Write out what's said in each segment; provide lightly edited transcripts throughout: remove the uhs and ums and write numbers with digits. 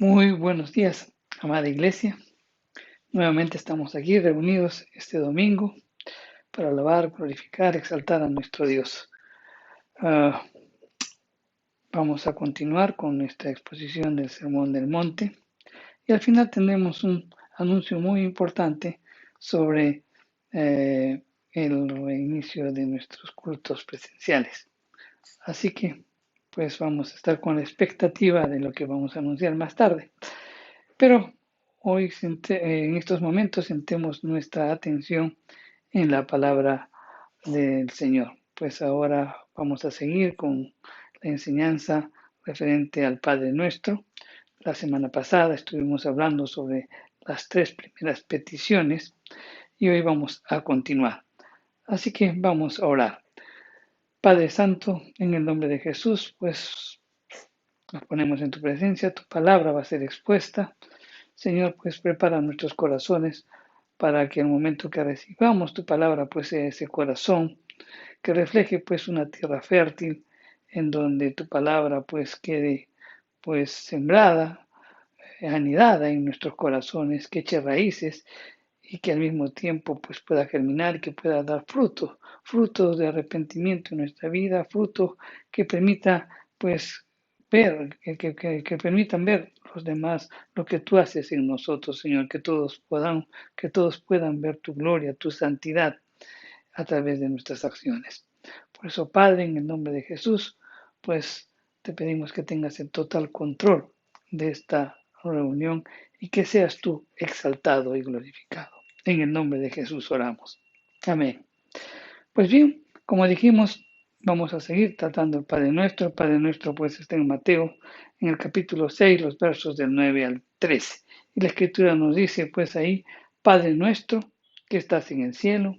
Muy buenos días, amada iglesia. Nuevamente estamos aquí reunidos este domingo para alabar, glorificar, exaltar a nuestro Dios. Ah, Vamos a continuar con nuestra exposición del Sermón del Monte y al final tendremos un anuncio muy importante sobre el reinicio de nuestros cultos presenciales. Así que, pues vamos a estar con la expectativa de lo que vamos a anunciar más tarde. Pero hoy, en estos momentos, centremos nuestra atención en la palabra del Señor. Pues ahora vamos a seguir con la enseñanza referente al Padre Nuestro. La semana pasada estuvimos hablando sobre las tres primeras peticiones y hoy vamos a continuar. Así que vamos a orar. Padre Santo, en el nombre de Jesús, pues nos ponemos en tu presencia, tu palabra va a ser expuesta. Señor, pues prepara nuestros corazones para que el momento que recibamos tu palabra, pues sea ese corazón que refleje pues una tierra fértil en donde tu palabra pues quede pues sembrada, anidada en nuestros corazones, que eche raíces y que al mismo tiempo pues pueda germinar, que pueda dar frutos, frutos de arrepentimiento en nuestra vida, frutos que permita pues ver, que permitan ver los demás lo que tú haces en nosotros, Señor, que todos puedan ver tu gloria, tu santidad a través de nuestras acciones. Por eso, Padre, en el nombre de Jesús, pues te pedimos que tengas el total control de esta reunión y que seas tú exaltado y glorificado. En el nombre de Jesús oramos. Amén. Pues bien, como dijimos, vamos a seguir tratando el Padre Nuestro. El Padre Nuestro pues está en Mateo, en el capítulo 6, los versos del 9 al 13. Y la Escritura nos dice pues ahí, Padre Nuestro que estás en el cielo,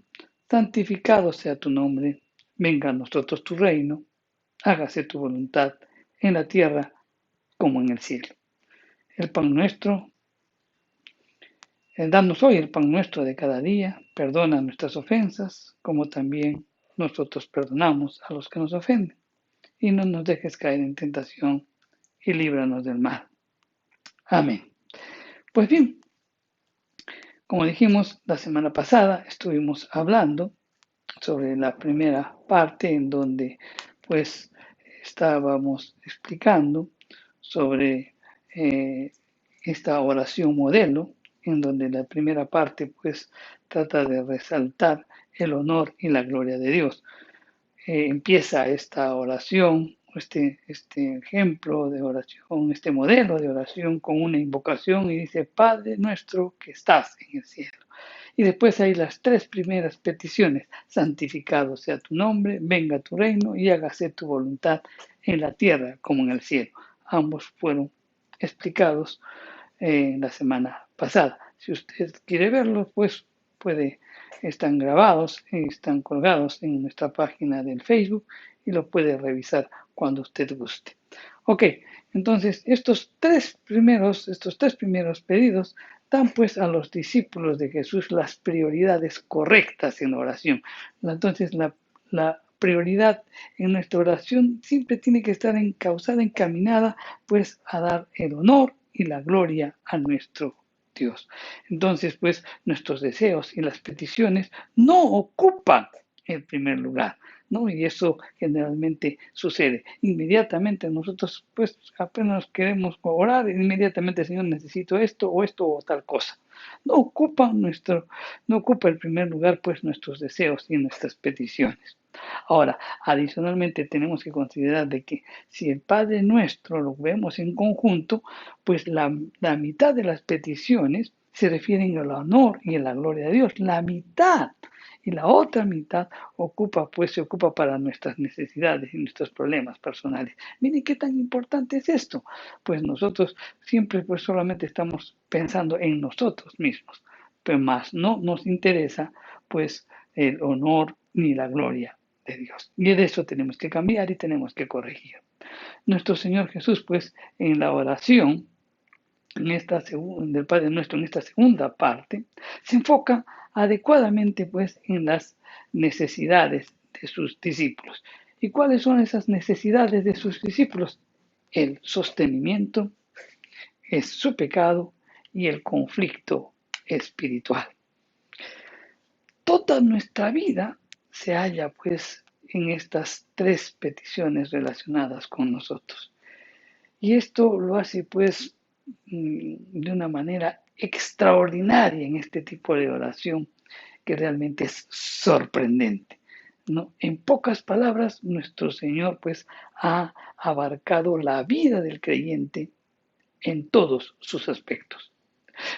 santificado sea tu nombre, venga a nosotros tu reino, hágase tu voluntad en la tierra como en el cielo. El pan nuestro, danos hoy el pan nuestro de cada día, perdona nuestras ofensas, como también nosotros perdonamos a los que nos ofenden. Y no nos dejes caer en tentación y líbranos del mal. Amén. Pues bien, como dijimos la semana pasada, estuvimos hablando sobre la primera parte en donde pues estábamos explicando sobre esta oración modelo, en donde la primera parte pues trata de resaltar el honor y la gloria de Dios. Empieza esta oración, este ejemplo de oración, este modelo de oración con una invocación y dice, Padre nuestro que estás en el cielo. Y después hay las tres primeras peticiones, santificado sea tu nombre, venga tu reino y hágase tu voluntad en la tierra como en el cielo. Ambos fueron explicados la semana pasada. Si usted quiere verlos, pues están grabados y están colgados en nuestra página del Facebook y lo puede revisar cuando usted guste. Ok, entonces estos tres primeros pedidos dan pues a los discípulos de Jesús las prioridades correctas en la oración. Entonces la prioridad en nuestra oración siempre tiene que estar encauzada, encaminada pues a dar el honor y la gloria a nuestro Dios. Entonces, pues nuestros deseos y las peticiones no ocupan el primer lugar, ¿no? Y eso generalmente sucede. Inmediatamente nosotros, pues apenas queremos orar, inmediatamente, Señor, necesito esto o tal cosa. No ocupa el primer lugar, pues, nuestros deseos y nuestras peticiones. Ahora, adicionalmente tenemos que considerar de que si el Padre Nuestro lo vemos en conjunto, pues la mitad de las peticiones se refieren al honor y a la gloria de Dios. La mitad. Y la otra mitad se ocupa para nuestras necesidades y nuestros problemas personales. Miren qué tan importante es esto. Pues nosotros siempre pues solamente estamos pensando en nosotros mismos, pero más no nos interesa pues el honor ni la gloria de Dios. Y de eso tenemos que cambiar y tenemos que corregir. Nuestro Señor Jesús, pues, en la oración, del Padre Nuestro, en esta segunda parte, se enfoca adecuadamente, pues, en las necesidades de sus discípulos. ¿Y cuáles son esas necesidades de sus discípulos? El sostenimiento, es su pecado y el conflicto espiritual. Toda nuestra vida se halla pues en estas tres peticiones relacionadas con nosotros. Y esto lo hace pues de una manera extraordinaria en este tipo de oración que realmente es sorprendente, ¿no? En pocas palabras, nuestro Señor pues ha abarcado la vida del creyente en todos sus aspectos.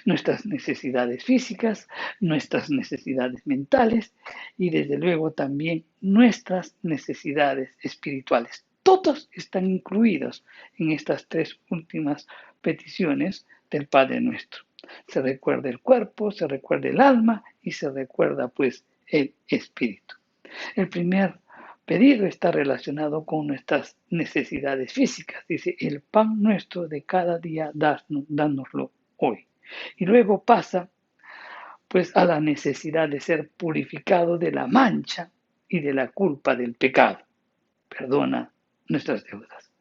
Nuestras necesidades físicas, nuestras necesidades mentales y desde luego también nuestras necesidades espirituales. Todos están incluidos en estas tres últimas peticiones del Padre Nuestro. Se recuerda el cuerpo, se recuerda el alma y se recuerda pues el espíritu. El primer pedido está relacionado con nuestras necesidades físicas. Dice, el pan nuestro de cada día, dánoslo hoy. Y luego pasa pues a la necesidad de ser purificado de la mancha y de la culpa del pecado. Perdona nuestras deudas.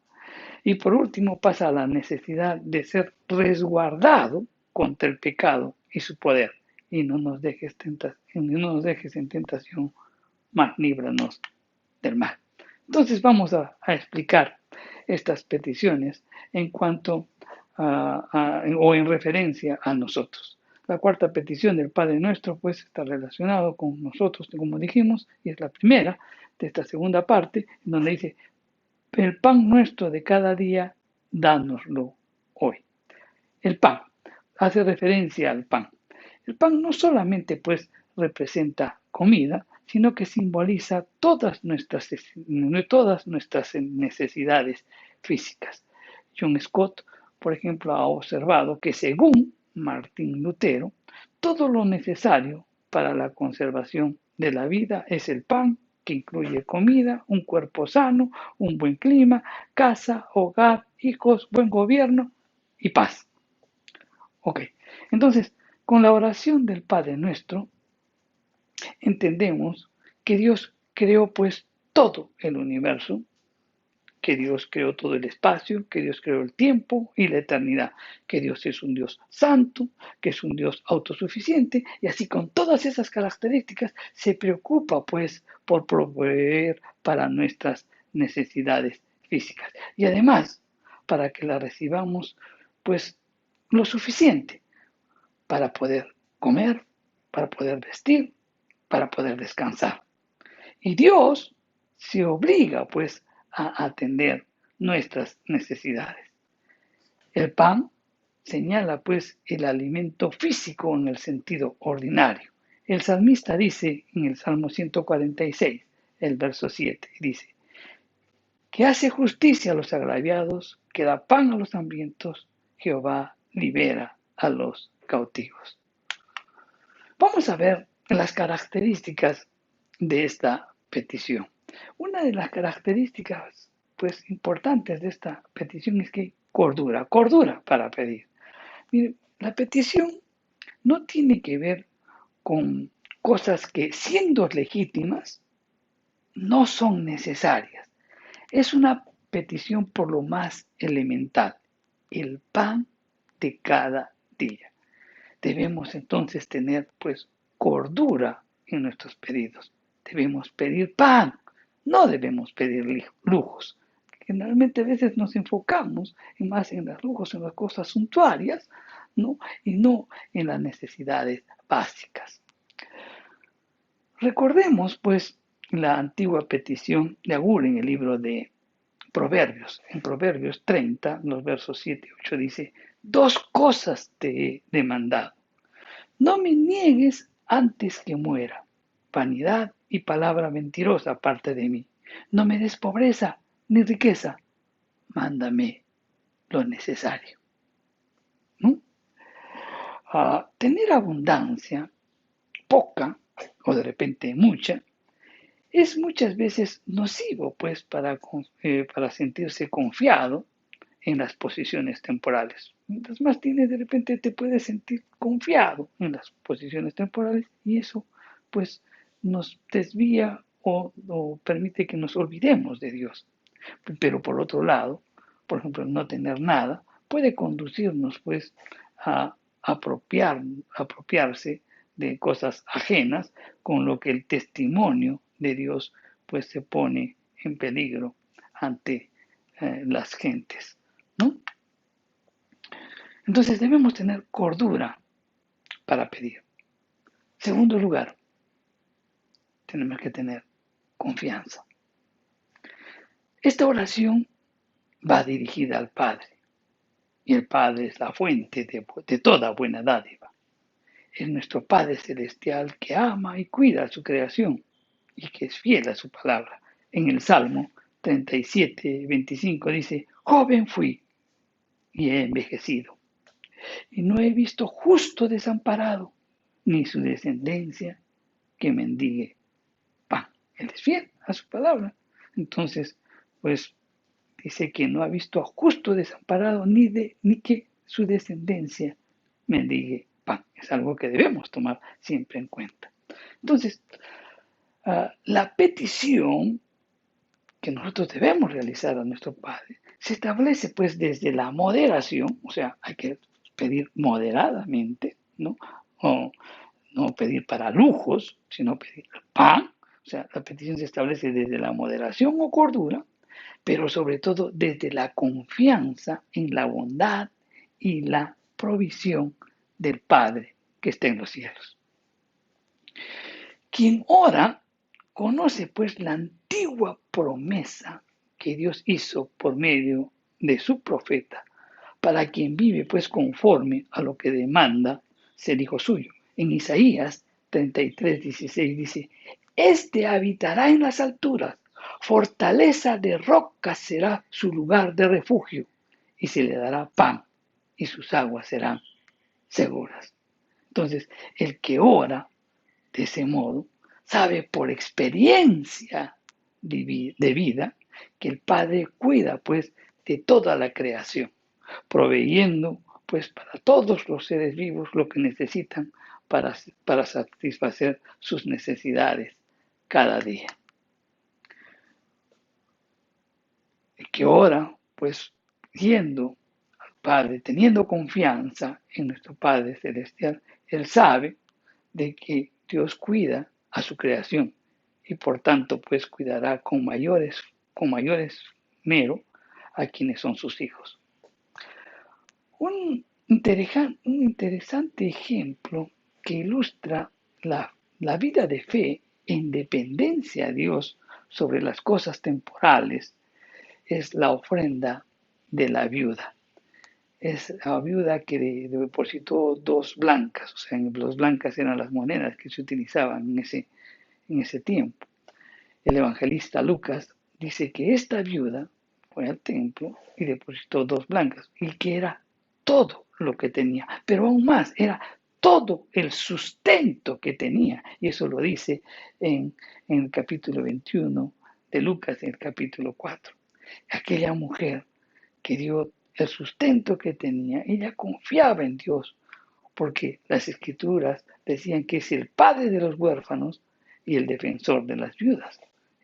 Y por último pasa a la necesidad de ser resguardado contra el pecado y su poder. Y no nos dejes en tentación, mas líbranos del mal. Entonces vamos a explicar estas peticiones en cuanto o en referencia a nosotros. La cuarta petición del Padre Nuestro pues está relacionado con nosotros, como dijimos, y es la primera de esta segunda parte, en donde dice, el pan nuestro de cada día, dánoslo hoy. El pan hace referencia al pan. El pan no solamente pues representa comida, sino que simboliza todas nuestras necesidades físicas. John Scott, por ejemplo, ha observado que según Martín Lutero, todo lo necesario para la conservación de la vida es el pan, que incluye comida, un cuerpo sano, un buen clima, casa, hogar, hijos, buen gobierno y paz. Ok, entonces, con la oración del Padre Nuestro, entendemos que Dios creó pues todo el universo, que Dios creó todo el espacio, que Dios creó el tiempo y la eternidad, que Dios es un Dios santo, que es un Dios autosuficiente, y así con todas esas características se preocupa pues por proveer para nuestras necesidades físicas. Y además, para que la recibamos pues lo suficiente para poder comer, para poder vestir, para poder descansar. Y Dios se obliga pues a atender nuestras necesidades. El pan señala pues el alimento físico en el sentido ordinario. El salmista dice en el Salmo 146, el verso 7, dice, que hace justicia a los agraviados, que da pan a los hambrientos, Jehová libera a los cautivos. Vamos a ver las características de esta petición. Una de las características pues importantes de esta petición es que hay cordura para pedir. Mire, la petición no tiene que ver con cosas que siendo legítimas no son necesarias. Es una petición por lo más elemental, el pan de cada día. Debemos entonces tener pues cordura en nuestros pedidos. Debemos pedir pan, no debemos pedir lujos. Generalmente a veces nos enfocamos más en los lujos, en las cosas suntuarias, ¿no? Y no en las necesidades básicas. Recordemos pues la antigua petición de Agur en el libro de Proverbios. En Proverbios 30, los versos 7 y 8 dice, dos cosas te he demandado. No me niegues antes que muera. Vanidad y palabra mentirosa aparte de mí. No me des pobreza ni riqueza. Mándame lo necesario. ¿No? Tener abundancia, poca o de repente mucha, es muchas veces nocivo pues para sentirse confiado en las posiciones temporales. Mientras más tienes, de repente te puedes sentir confiado en las posiciones temporales y eso pues nos desvía o permite que nos olvidemos de Dios. Pero por otro lado, por ejemplo, no tener nada puede conducirnos pues a apropiarse de cosas ajenas, con lo que el testimonio de Dios pues se pone en peligro ante las gentes, ¿no? Entonces debemos tener cordura para pedir. Segundo lugar, tenemos que tener confianza. Esta oración va dirigida al Padre, y el Padre es la fuente de toda buena dádiva. Es nuestro Padre Celestial que ama y cuida a su creación y que es fiel a su palabra. En el Salmo 37:25 dice: joven fui y he envejecido, y no he visto justo desamparado, ni su descendencia que mendigue pan. Él es fiel a su palabra. Entonces, pues dice que no ha visto a justo desamparado, ni que su descendencia mendigue pan. Es algo que debemos tomar siempre en cuenta. Entonces, la petición que nosotros debemos realizar a nuestro Padre se establece pues desde la moderación, o sea, hay que pedir moderadamente, ¿no? O no pedir para lujos, sino pedir pan. O sea, la petición se establece desde la moderación o cordura, pero sobre todo desde la confianza en la bondad y la provisión del Padre que está en los cielos. Quien ora conoce pues la antigua promesa que Dios hizo por medio de su profeta, para quien vive pues conforme a lo que demanda ser hijo suyo. En Isaías 33:16 dice: este habitará en las alturas, fortaleza de roca será su lugar de refugio, y se le dará pan, y sus aguas serán seguras. Entonces, el que ora de ese modo sabe por experiencia de vida que el Padre cuida pues de toda la creación, proveyendo pues para todos los seres vivos lo que necesitan para satisfacer sus necesidades cada día. El que ora pues yendo al Padre, teniendo confianza en nuestro Padre Celestial, él sabe de que Dios cuida a su creación y por tanto pues cuidará con mayores mero a quienes son sus hijos. Un interesante ejemplo que ilustra la vida de fe en dependencia a Dios sobre las cosas temporales es la ofrenda de la viuda. Es la viuda que depositó 2 blancas, o sea, las blancas eran las monedas que se utilizaban en ese tiempo. El evangelista Lucas dice que esta viuda fue al templo y depositó 2 blancas, y que era todo lo que tenía, pero aún más, era todo el sustento que tenía, y eso lo dice en el capítulo 21 de Lucas, en el capítulo 4. Aquella mujer que dio el sustento que tenía, ella confiaba en Dios, porque las escrituras decían que es el padre de los huérfanos y el defensor de las viudas.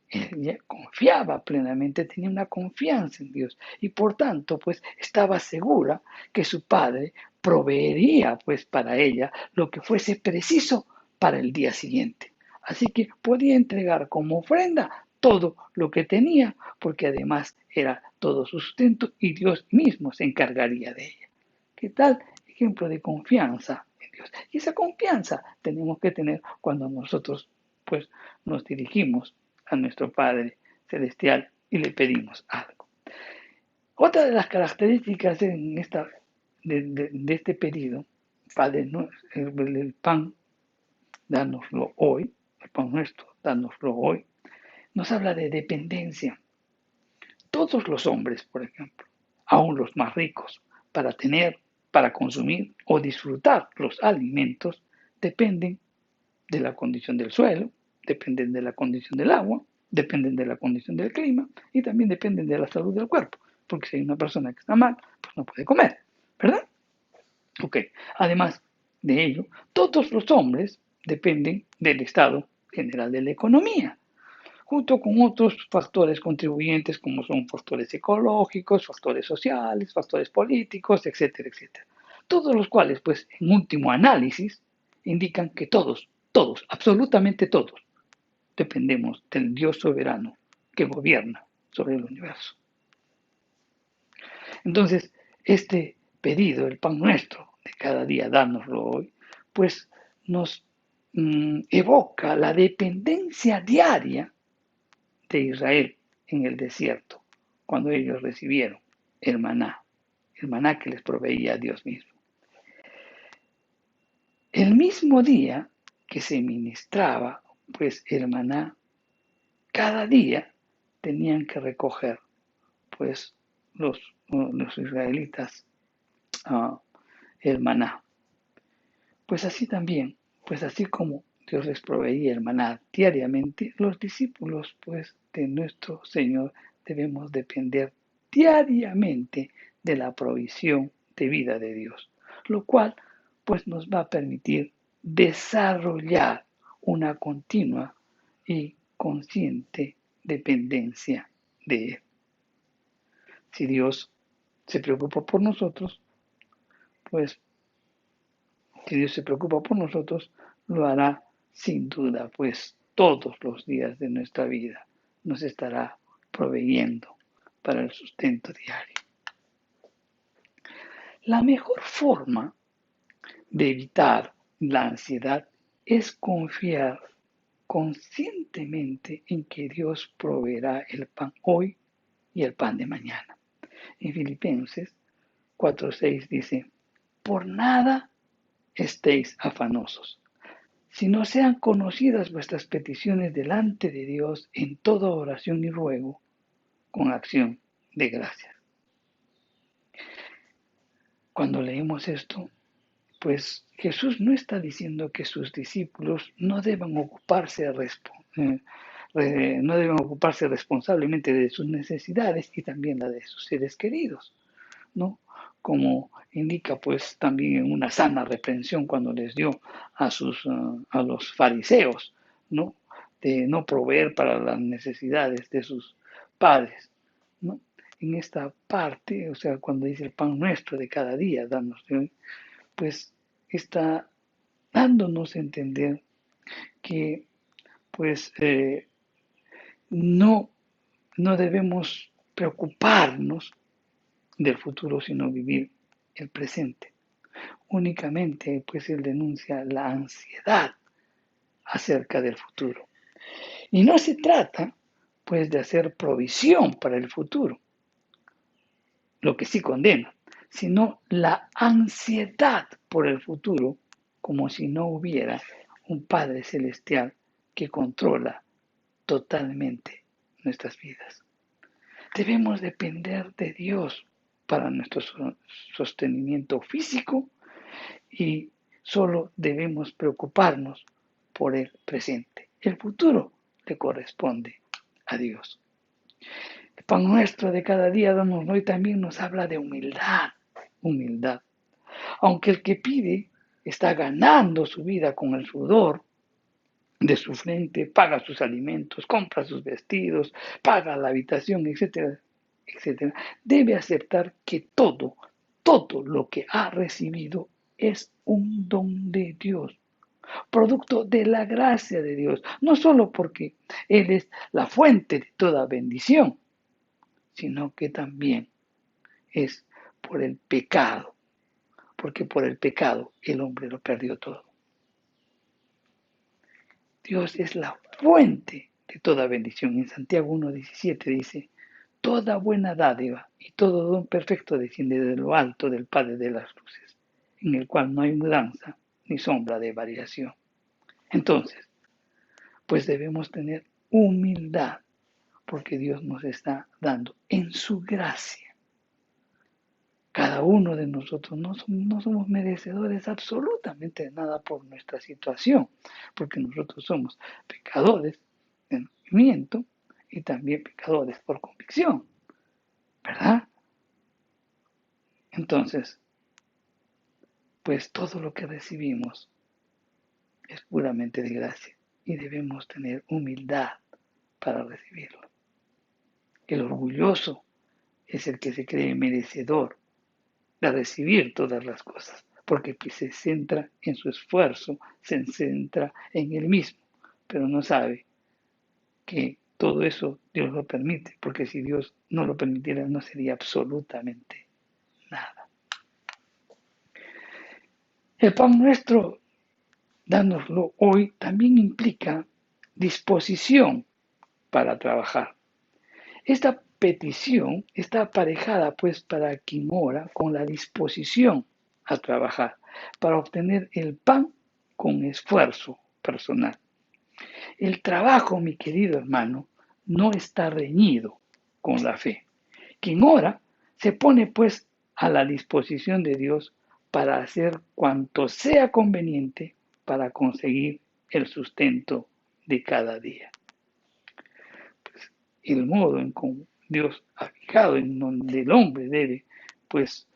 Ella confiaba plenamente, tenía una confianza en Dios y por tanto pues estaba segura que su padre proveería pues para ella lo que fuese preciso para el día siguiente. Así que podía entregar como ofrenda todo lo que tenía, porque además era todo sustento y Dios mismo se encargaría de ella. ¿Qué tal ejemplo de confianza en Dios? Y esa confianza tenemos que tener cuando nosotros pues nos dirigimos a nuestro Padre Celestial y le pedimos algo. Otra de las características de este pedido, Padre, el pan, dánoslo hoy, el pan nuestro, dánoslo hoy, nos habla de dependencia. Todos los hombres, por ejemplo, aún los más ricos, para tener, para consumir o disfrutar los alimentos, dependen de la condición del suelo, dependen de la condición del agua, dependen de la condición del clima y también dependen de la salud del cuerpo. Porque si hay una persona que está mal, pues no puede comer, ¿verdad? Ok. Además de ello, todos los hombres dependen del estado general de la economía. junto con otros factores contribuyentes como son factores ecológicos, factores sociales, factores políticos, etcétera, etcétera. Todos los cuales, pues, en último análisis, indican que todos, absolutamente todos, dependemos del Dios soberano que gobierna sobre el universo. Entonces, este pedido, el pan nuestro de cada día, dárnoslo hoy, pues nos evoca la dependencia diaria de Israel en el desierto, cuando ellos recibieron el maná que les proveía Dios mismo. El mismo día que se ministraba, pues el maná, cada día tenían que recoger, pues los israelitas, el maná. Pues así también, pues así como Dios les proveía el maná diariamente, los discípulos, pues, de nuestro Señor debemos depender diariamente de la provisión de vida de Dios, lo cual, pues, nos va a permitir desarrollar una continua y consciente dependencia de Él. Si Dios se preocupa por nosotros, pues que Dios se preocupa por nosotros, lo hará sin duda, pues todos los días de nuestra vida nos estará proveyendo para el sustento diario. La mejor forma de evitar la ansiedad es confiar conscientemente en que Dios proveerá el pan hoy y el pan de mañana. En Filipenses 4:6 dice, por nada estéis afanosos, si no sean conocidas vuestras peticiones delante de Dios en toda oración y ruego, con acción de gracias. Cuando leemos esto, pues Jesús no está diciendo que sus discípulos no deban ocuparse responsablemente de sus necesidades y también la de sus seres queridos, ¿no? Como indica pues también en una sana reprensión cuando les dio a los fariseos, ¿no? De no proveer para las necesidades de sus padres, ¿no? En esta parte, o sea, cuando dice el pan nuestro de cada día, danos de hoy, pues está dándonos a entender que pues no, no debemos preocuparnos del futuro, sino vivir el presente. Únicamente, pues él denuncia la ansiedad acerca del futuro. Y no se trata, pues, de hacer provisión para el futuro, lo que sí condena, sino la ansiedad por el futuro, como si no hubiera un Padre Celestial que controla totalmente nuestras vidas. Debemos depender de Dios para nuestro sostenimiento físico y solo debemos preocuparnos por el presente. El futuro le corresponde a Dios. El pan nuestro de cada día, danos hoy, también nos habla de humildad. Aunque el que pide está ganando su vida con el sudor de su frente, paga sus alimentos, compra sus vestidos, paga la habitación, etcétera, etcétera, debe aceptar que todo lo que ha recibido es un don de Dios, producto de la gracia de Dios, no solo porque Él es la fuente de toda bendición, sino que también es por el pecado, porque por el pecado el hombre lo perdió todo. Dios es la fuente de toda bendición. En Santiago 1:17 dice, toda buena dádiva y todo don perfecto desciende de lo alto del Padre de las luces, en el cual no hay mudanza ni sombra de variación. Entonces, pues debemos tener humildad, porque Dios nos está dando en su gracia. Cada uno de nosotros no somos merecedores absolutamente de nada por nuestra situación, porque nosotros somos pecadores de nacimiento y también pecadores por convicción, ¿verdad? Entonces, pues todo lo que recibimos es puramente de gracia y debemos tener humildad para recibirlo. El orgulloso es el que se cree merecedor de recibir todas las cosas, porque se centra en su esfuerzo, se centra en él mismo, pero no sabe que todo eso Dios lo permite, porque si Dios no lo permitiera no sería absolutamente nada. El pan nuestro, dándoslo hoy, también implica disposición para trabajar. Esta petición está aparejada pues para quien ora con la disposición a trabajar, para obtener el pan con esfuerzo personal. El trabajo, mi querido hermano, no está reñido con la fe. Quien ora se pone pues a la disposición de Dios para hacer cuanto sea conveniente para conseguir el sustento de cada día. Pues, el modo en que Dios ha fijado en donde el hombre debe pues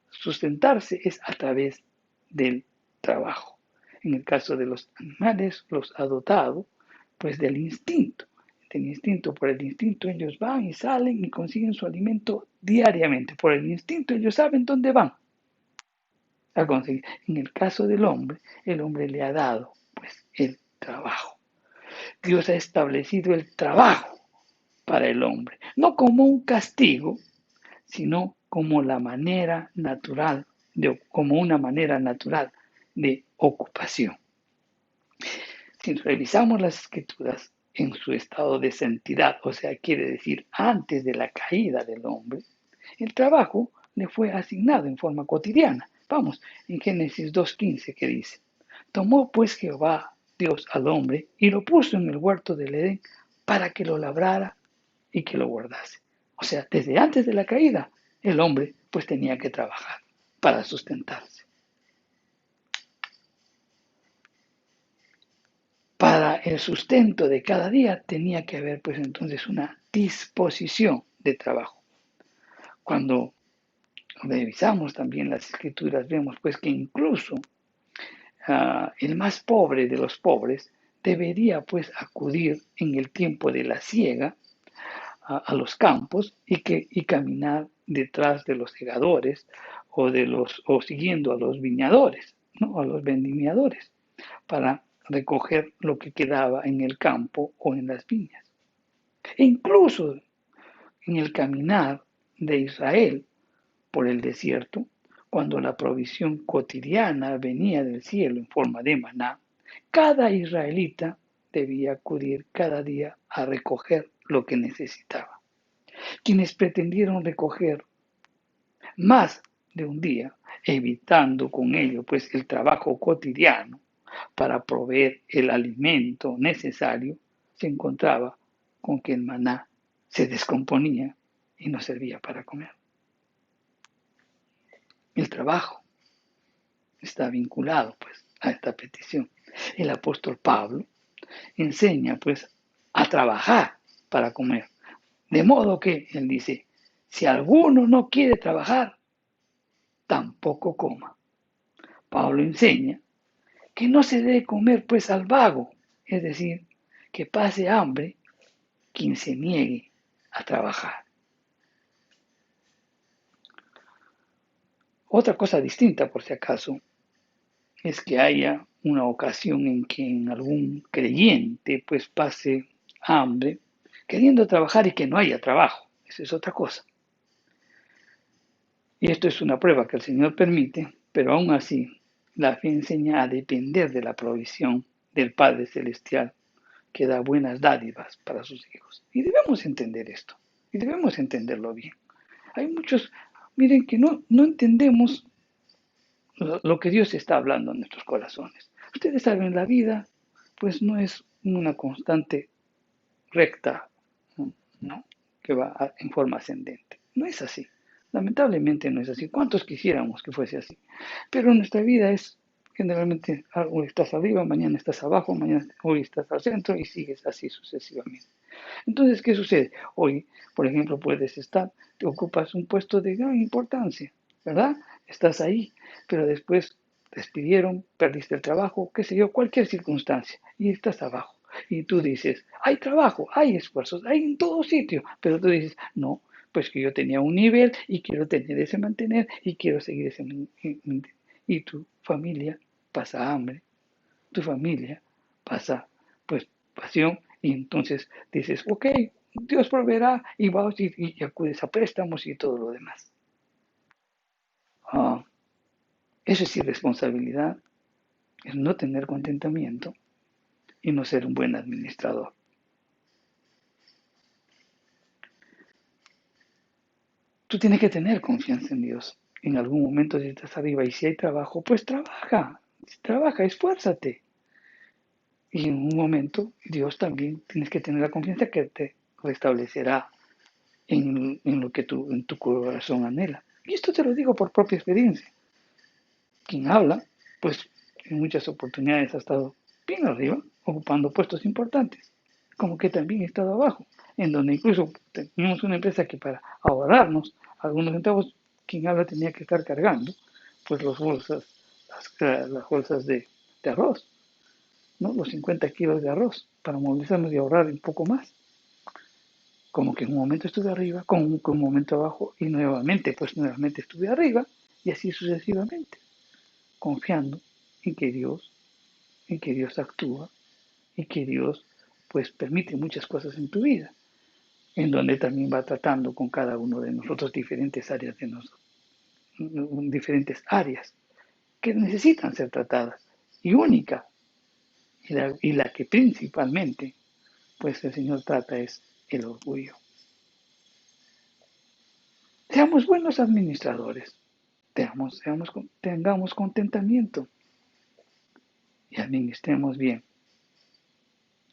sustentarse es a través del trabajo. En el caso de los animales, los ha dotado pues del instinto. Por el instinto ellos van y salen y consiguen su alimento diariamente. Por el instinto ellos saben dónde van a conseguir. En el caso del hombre, el hombre le ha dado pues el trabajo. Dios ha establecido el trabajo para el hombre, no como un castigo, sino como la manera natural como una manera natural de ocupación. Si revisamos las escrituras en su estado de santidad, o sea, quiere decir antes de la caída del hombre, el trabajo le fue asignado en forma cotidiana. Vamos, en Génesis 2:15 que dice, tomó pues Jehová Dios al hombre y lo puso en el huerto del Edén para que lo labrara y que lo guardase. O sea, desde antes de la caída, el hombre pues tenía que trabajar para sustentarse. Para el sustento de cada día tenía que haber pues entonces una disposición de trabajo. Cuando revisamos también las escrituras vemos pues que incluso el más pobre de los pobres debería pues acudir en el tiempo de la siega a los campos y caminar detrás de los segadores o siguiendo a los viñadores, ¿no? A los vendimiadores, para recoger lo que quedaba en el campo o en las viñas. E incluso en el caminar de Israel por el desierto, cuando la provisión cotidiana venía del cielo en forma de maná, cada israelita debía acudir cada día a recoger lo que necesitaba. Quienes pretendieron recoger más de un día, evitando con ello pues el trabajo cotidiano para proveer el alimento necesario, se encontraba con que el maná se descomponía y no servía para comer. El trabajo está vinculado pues a esta petición. El apóstol Pablo enseña pues a trabajar para comer. De modo que él dice, si alguno no quiere trabajar, tampoco coma. Pablo enseña que no se debe comer pues al vago, es decir, que pase hambre quien se niegue a trabajar. Otra cosa distinta, por si acaso, es que haya una ocasión en que algún creyente pues pase hambre queriendo trabajar y que no haya trabajo. Esa es otra cosa. Y esto es una prueba que el Señor permite, pero aún así la fe enseña a depender de la provisión del Padre Celestial que da buenas dádivas para sus hijos. Y debemos entender esto, y debemos entenderlo bien. Hay muchos, miren, que no entendemos lo que Dios está hablando en nuestros corazones. Ustedes saben, la vida pues no es una constante recta, ¿no? Que va en forma ascendente. No es así. Lamentablemente no es así. ¿Cuántos quisiéramos que fuese así? Pero nuestra vida es generalmente, hoy estás arriba, mañana estás abajo, hoy estás al centro y sigues así sucesivamente. Entonces, ¿qué sucede? Hoy, por ejemplo, te ocupas un puesto de gran importancia, ¿verdad? Estás ahí, pero después te despidieron, perdiste el trabajo, qué sé yo, cualquier circunstancia, y estás abajo. Y tú dices, hay trabajo, hay esfuerzos, hay en todo sitio. Pero tú dices, no, pues que yo tenía un nivel y quiero tener ese mantener y quiero seguir ese mantener. Y tu familia pasa hambre, tu familia pasa pues pasión y entonces dices, ok, Dios proveerá y vas y acudes a préstamos y todo lo demás. Ah, eso es irresponsabilidad, es no tener contentamiento y no ser un buen administrador. Tú tienes que tener confianza en Dios. En algún momento si estás arriba y si hay trabajo, pues trabaja, esfuérzate. Y en un momento Dios también tienes que tener la confianza que te restablecerá en lo que en tu corazón anhela. Y esto te lo digo por propia experiencia. Quien habla, pues en muchas oportunidades ha estado bien arriba, ocupando puestos importantes, como que también he estado abajo, en donde incluso teníamos una empresa que para ahorrarnos algunos centavos, quien habla tenía que estar cargando, pues las bolsas de arroz, ¿no? Los 50 kilos de arroz, para movilizarnos y ahorrar un poco más. Como que en un momento estuve arriba, con un momento abajo, y nuevamente estuve arriba, y así sucesivamente, confiando en que Dios actúa y que Dios pues permite muchas cosas en tu vida, en donde también va tratando con cada uno de nosotros diferentes áreas que necesitan ser tratadas y única y la que principalmente pues el Señor trata es el orgullo. Seamos buenos administradores, tengamos contentamiento y administremos bien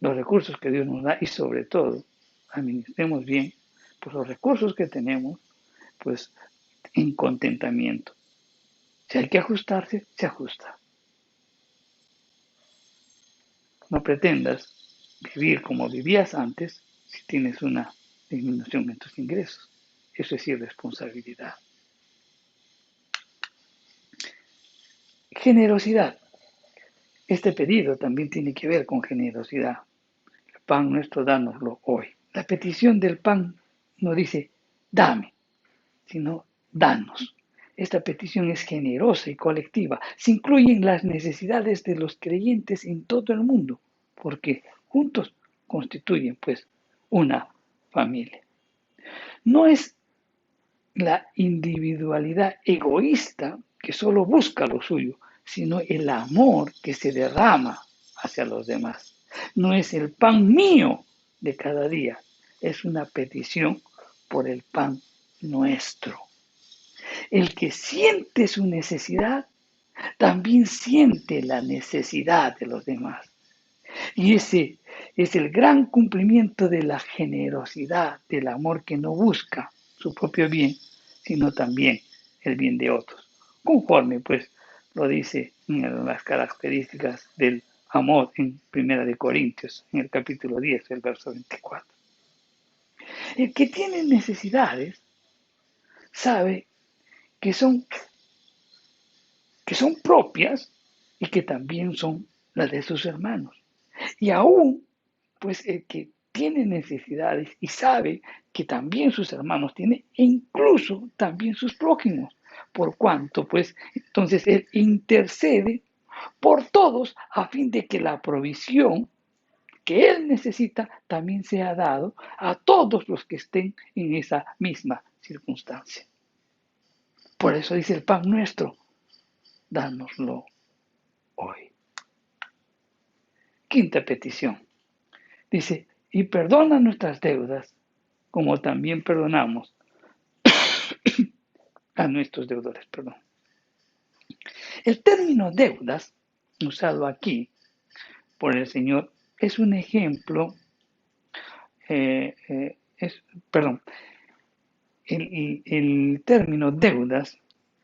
los recursos que Dios nos da y sobre todo administremos bien pues, los recursos que tenemos pues en contentamiento. Si hay que ajustarse, se ajusta. No pretendas vivir como vivías antes si tienes una disminución en tus ingresos. Eso es irresponsabilidad. Generosidad. Este pedido también tiene que ver con generosidad. El pan nuestro, dánoslo hoy. La petición del pan no dice, dame, sino danos. Esta petición es generosa y colectiva. Se incluyen las necesidades de los creyentes en todo el mundo, porque juntos constituyen pues una familia. No es la individualidad egoísta que solo busca lo suyo, sino el amor que se derrama hacia los demás. No es el pan mío de cada día, es una petición por el pan nuestro. El que siente su necesidad también siente la necesidad de los demás. Y ese es el gran cumplimiento de la generosidad, del amor que no busca su propio bien, sino también el bien de otros. Conforme, pues, lo dice en las características del amor en Primera de Corintios, en el capítulo 10, el verso 24. El que tiene necesidades sabe que son propias y que también son las de sus hermanos. Y aún, pues el que tiene necesidades y sabe que también sus hermanos tienen, e incluso también sus prójimos, por cuanto, pues, entonces él intercede por todos a fin de que la provisión que él necesita también sea dado a todos los que estén en esa misma circunstancia. Por eso dice el pan nuestro, dánoslo hoy. Quinta petición. Dice, y perdona nuestras deudas, como también perdonamos a nuestros deudores. Perdón. El término deudas, usado aquí por el Señor, es un ejemplo, perdón, el término deudas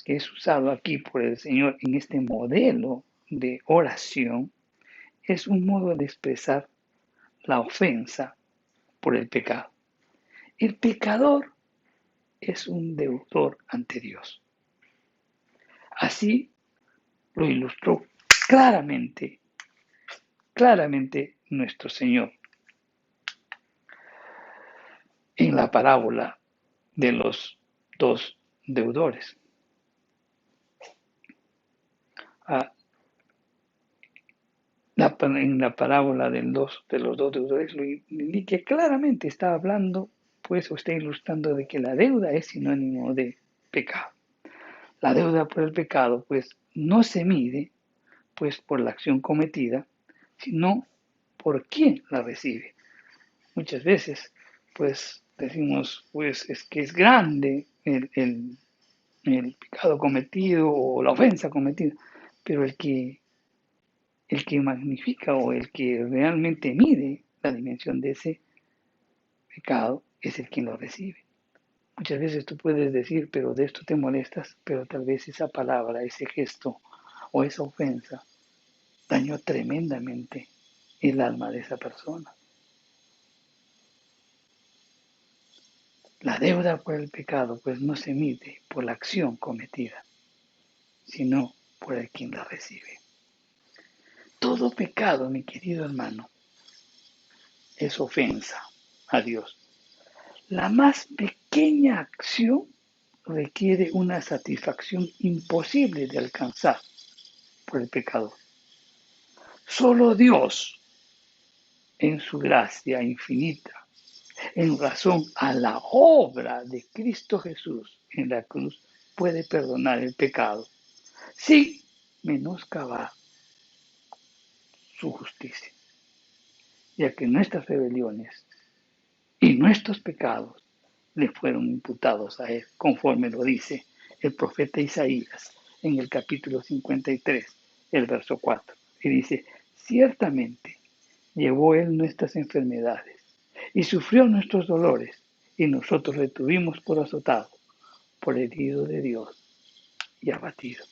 que es usado aquí por el Señor en este modelo de oración es un modo de expresar la ofensa por el pecado. El pecador es un deudor ante Dios. Así lo ilustró claramente nuestro Señor en la parábola de los dos deudores. En la parábola de los dos deudores lo indica claramente, está hablando, pues, o está ilustrando de que la deuda es sinónimo de pecado. La deuda por el pecado, pues, no se mide, pues, por la acción cometida, sino por quién la recibe. Muchas veces, pues, decimos, pues, es que es grande el pecado cometido o la ofensa cometida, pero el que magnifica o el que realmente mide la dimensión de ese pecado es el quien lo recibe. Muchas veces tú puedes decir, pero de esto te molestas, pero tal vez esa palabra, ese gesto o esa ofensa dañó tremendamente el alma de esa persona. La deuda por el pecado pues no se mide por la acción cometida, sino por el quien la recibe. Todo pecado, mi querido hermano, es ofensa a Dios. La más pequeña acción requiere una satisfacción imposible de alcanzar por el pecador. Solo Dios, en su gracia infinita, en razón a la obra de Cristo Jesús en la cruz, puede perdonar el pecado sin menoscabar su justicia, ya que nuestras rebeliones y nuestros pecados le fueron imputados a él, conforme lo dice el profeta Isaías en el capítulo 53, el verso 4. Y dice, ciertamente llevó él nuestras enfermedades y sufrió nuestros dolores, y nosotros le tuvimos por azotado, por herido de Dios y abatido.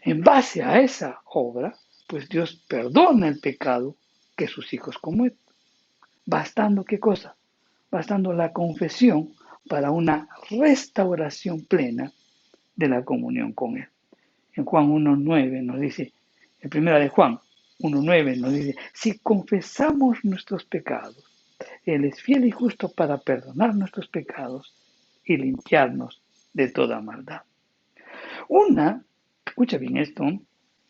En base a esa obra, pues Dios perdona el pecado que sus hijos cometen. Bastando, ¿qué cosa? Bastando la confesión para una restauración plena de la comunión con Él. En Juan 1.9 nos dice, en primera de Juan 1.9 nos dice, si confesamos nuestros pecados, Él es fiel y justo para perdonar nuestros pecados y limpiarnos de toda maldad. Escucha bien esto,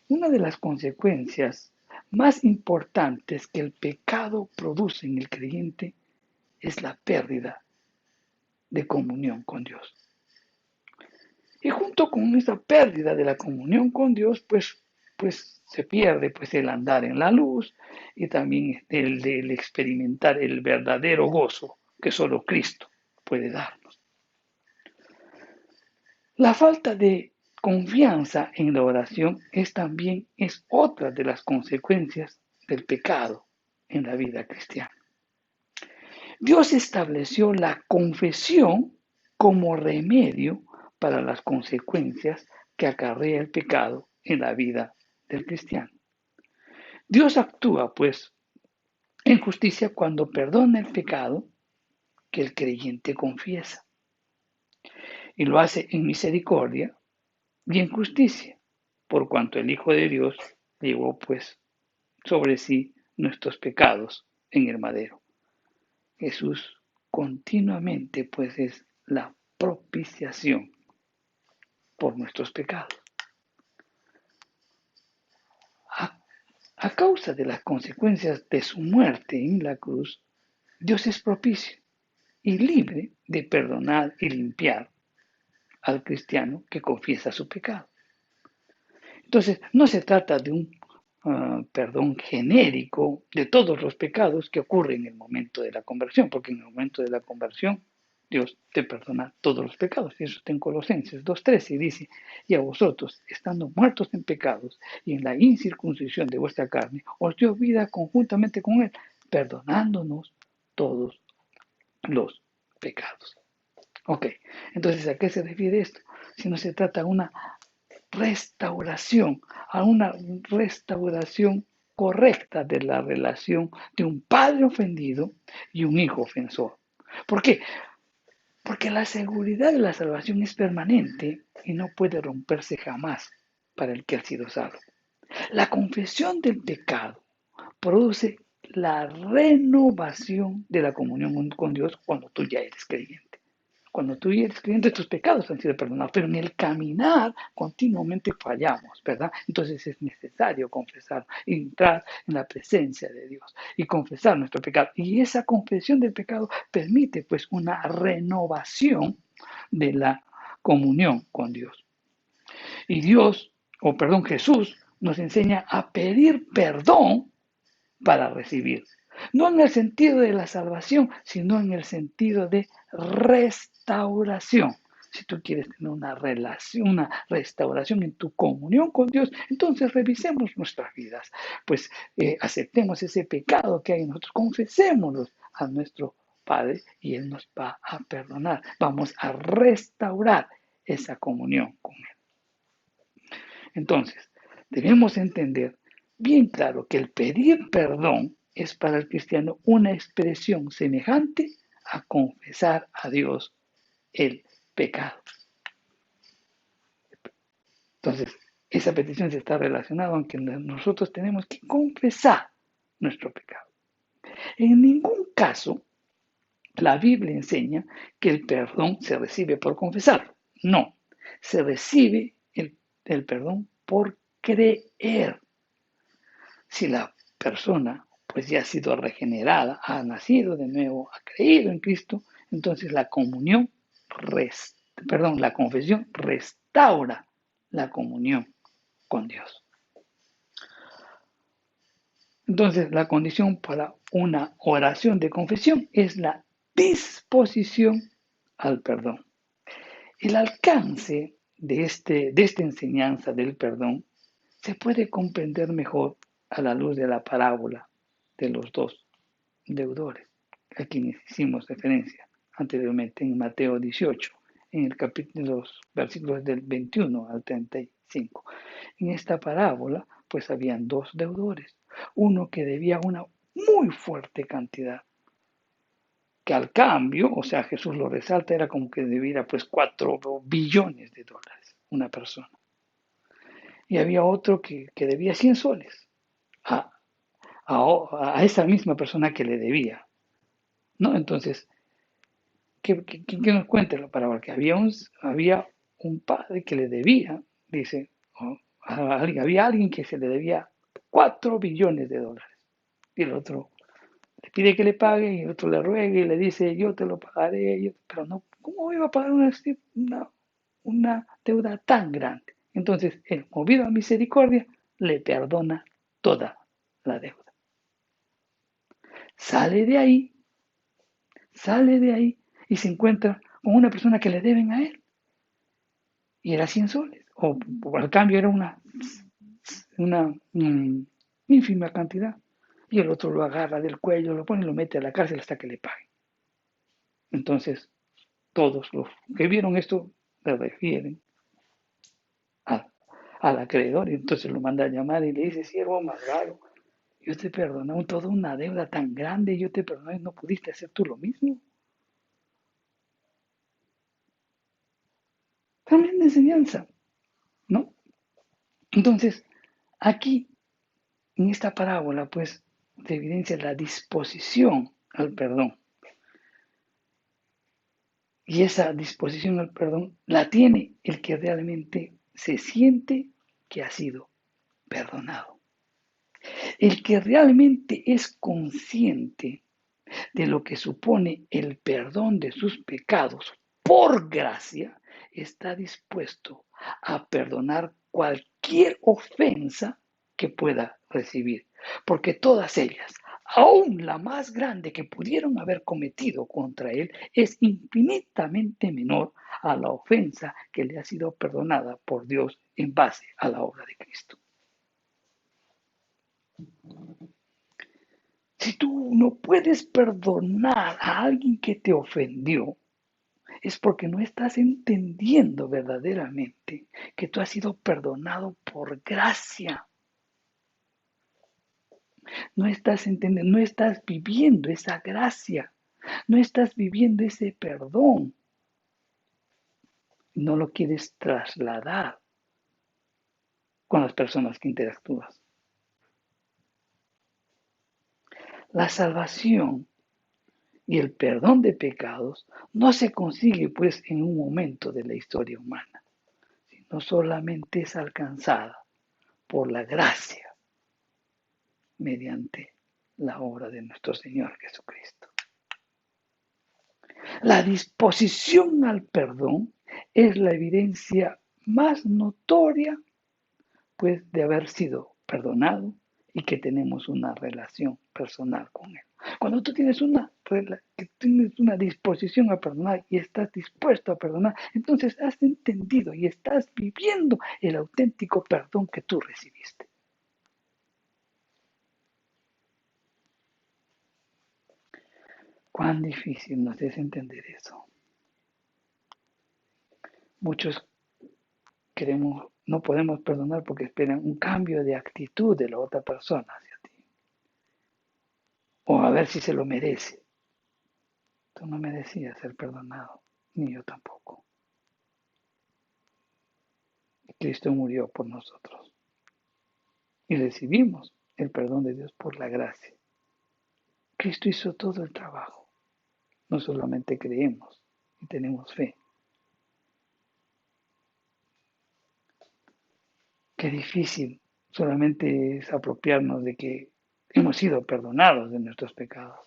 una de las consecuencias más importantes que el pecado produce en el creyente es la pérdida de comunión con Dios. Y junto con esa pérdida de la comunión con Dios, pues se pierde pues el andar en la luz y también el experimentar el verdadero gozo que solo Cristo puede darnos. La falta de confianza en la oración es otra de las consecuencias del pecado en la vida cristiana. Dios estableció la confesión como remedio para las consecuencias que acarrea el pecado en la vida del cristiano. Dios actúa, pues, en justicia cuando perdona el pecado que el creyente confiesa. Y lo hace en misericordia y en justicia, por cuanto el Hijo de Dios llevó, pues, sobre sí nuestros pecados en el madero. Jesús continuamente, pues, es la propiciación por nuestros pecados. A causa de las consecuencias de su muerte en la cruz, Dios es propicio y libre de perdonar y limpiar al cristiano que confiesa su pecado. Entonces, no se trata de un perdón genérico de todos los pecados que ocurren en el momento de la conversión, porque en el momento de la conversión Dios te perdona todos los pecados. Y eso está en Colosenses 2.13 y dice, y a vosotros, estando muertos en pecados y en la incircuncisión de vuestra carne, os dio vida conjuntamente con Él, perdonándonos todos los pecados. Ok, entonces, ¿a qué se refiere esto? Si no se trata de una restauración, a una restauración correcta de la relación de un padre ofendido y un hijo ofensor. ¿Por qué? Porque la seguridad de la salvación es permanente y no puede romperse jamás para el que ha sido salvo. La confesión del pecado produce la renovación de la comunión con Dios cuando tú ya eres creyente. Cuando tú eres creyente, tus pecados han sido perdonados, pero en el caminar continuamente fallamos, ¿verdad? Entonces es necesario confesar, entrar en la presencia de Dios y confesar nuestro pecado. Y esa confesión del pecado permite pues una renovación de la comunión con Dios. Y Jesús nos enseña a pedir perdón para recibir. No en el sentido de la salvación, sino en el sentido de restauración. Si tú quieres tener una relación, una restauración en tu comunión con Dios, entonces revisemos nuestras vidas. Pues aceptemos ese pecado que hay en nosotros, confesémoslo a nuestro Padre y Él nos va a perdonar. Vamos a restaurar esa comunión con Él. Entonces, debemos entender bien claro que el pedir perdón es para el cristiano una expresión semejante a confesar a Dios el pecado. Entonces, esa petición se está relacionada con que nosotros tenemos que confesar nuestro pecado. En ningún caso la Biblia enseña que el perdón se recibe por confesar. No, se recibe el perdón por creer. Si la persona pues ya ha sido regenerada, ha nacido de nuevo, ha creído en Cristo, entonces la confesión restaura la comunión con Dios. Entonces, la condición para una oración de confesión es la disposición al perdón. El alcance de esta enseñanza del perdón se puede comprender mejor a la luz de la parábola de los dos deudores, a quienes hicimos referencia anteriormente en Mateo 18, en el capítulo, los versículos del 21 al 35. En esta parábola, pues habían dos deudores, uno que debía una muy fuerte cantidad, que al cambio, o sea, Jesús lo resalta, era como que debiera pues 4 billones de dólares una persona. Y había otro que debía 100 soles a, a esa misma persona que le debía, ¿no? Entonces, ¿qué nos cuenta la parábola? Que había un padre que le debía, dice, había alguien que se le debía 4 billones de dólares. Y el otro le pide que le pague y el otro le ruega y le dice, yo te lo pagaré, pero no, ¿cómo iba a pagar una deuda tan grande? Entonces, él, movido a misericordia, le perdona toda la deuda. Sale de ahí, sale de ahí y se encuentra con una persona que le deben a él. Y era 100 soles. O al cambio era una ínfima cantidad. Y el otro lo agarra del cuello, lo pone y lo mete a la cárcel hasta que le pague. Entonces, todos los que vieron esto le refieren al acreedor y entonces lo manda a llamar y le dice, siervo malvado, yo te perdoné toda una deuda tan grande, yo te perdoné, ¿no pudiste hacer tú lo mismo? También de enseñanza, ¿no? Entonces, aquí, en esta parábola, pues, se evidencia la disposición al perdón. Y esa disposición al perdón la tiene el que realmente se siente que ha sido perdonado. El que realmente es consciente de lo que supone el perdón de sus pecados por gracia, está dispuesto a perdonar cualquier ofensa que pueda recibir, porque todas ellas, aún la más grande que pudieron haber cometido contra él, es infinitamente menor a la ofensa que le ha sido perdonada por Dios en base a la obra de Cristo. Si tú no puedes perdonar a alguien que te ofendió, es porque no estás entendiendo verdaderamente que tú has sido perdonado por gracia. No estás entendiendo, no estás viviendo esa gracia, no estás viviendo ese perdón. No lo quieres trasladar con las personas que interactúas. La salvación y el perdón de pecados no se consigue pues en un momento de la historia humana, sino solamente es alcanzada por la gracia mediante la obra de nuestro Señor Jesucristo. La disposición al perdón es la evidencia más notoria pues de haber sido perdonado y que tenemos una relación personal con Él. Cuando tú tienes una disposición a perdonar y estás dispuesto a perdonar, entonces has entendido y estás viviendo el auténtico perdón que tú recibiste. Cuán difícil nos es entender eso. Muchos no podemos perdonar porque esperan un cambio de actitud de la otra persona hacia ti. O a ver si se lo merece. Tú no merecías ser perdonado, ni yo tampoco. Cristo murió por nosotros y recibimos el perdón de Dios por la gracia. Cristo hizo todo el trabajo. No solamente creemos y tenemos fe. Qué difícil solamente es apropiarnos de que hemos sido perdonados de nuestros pecados.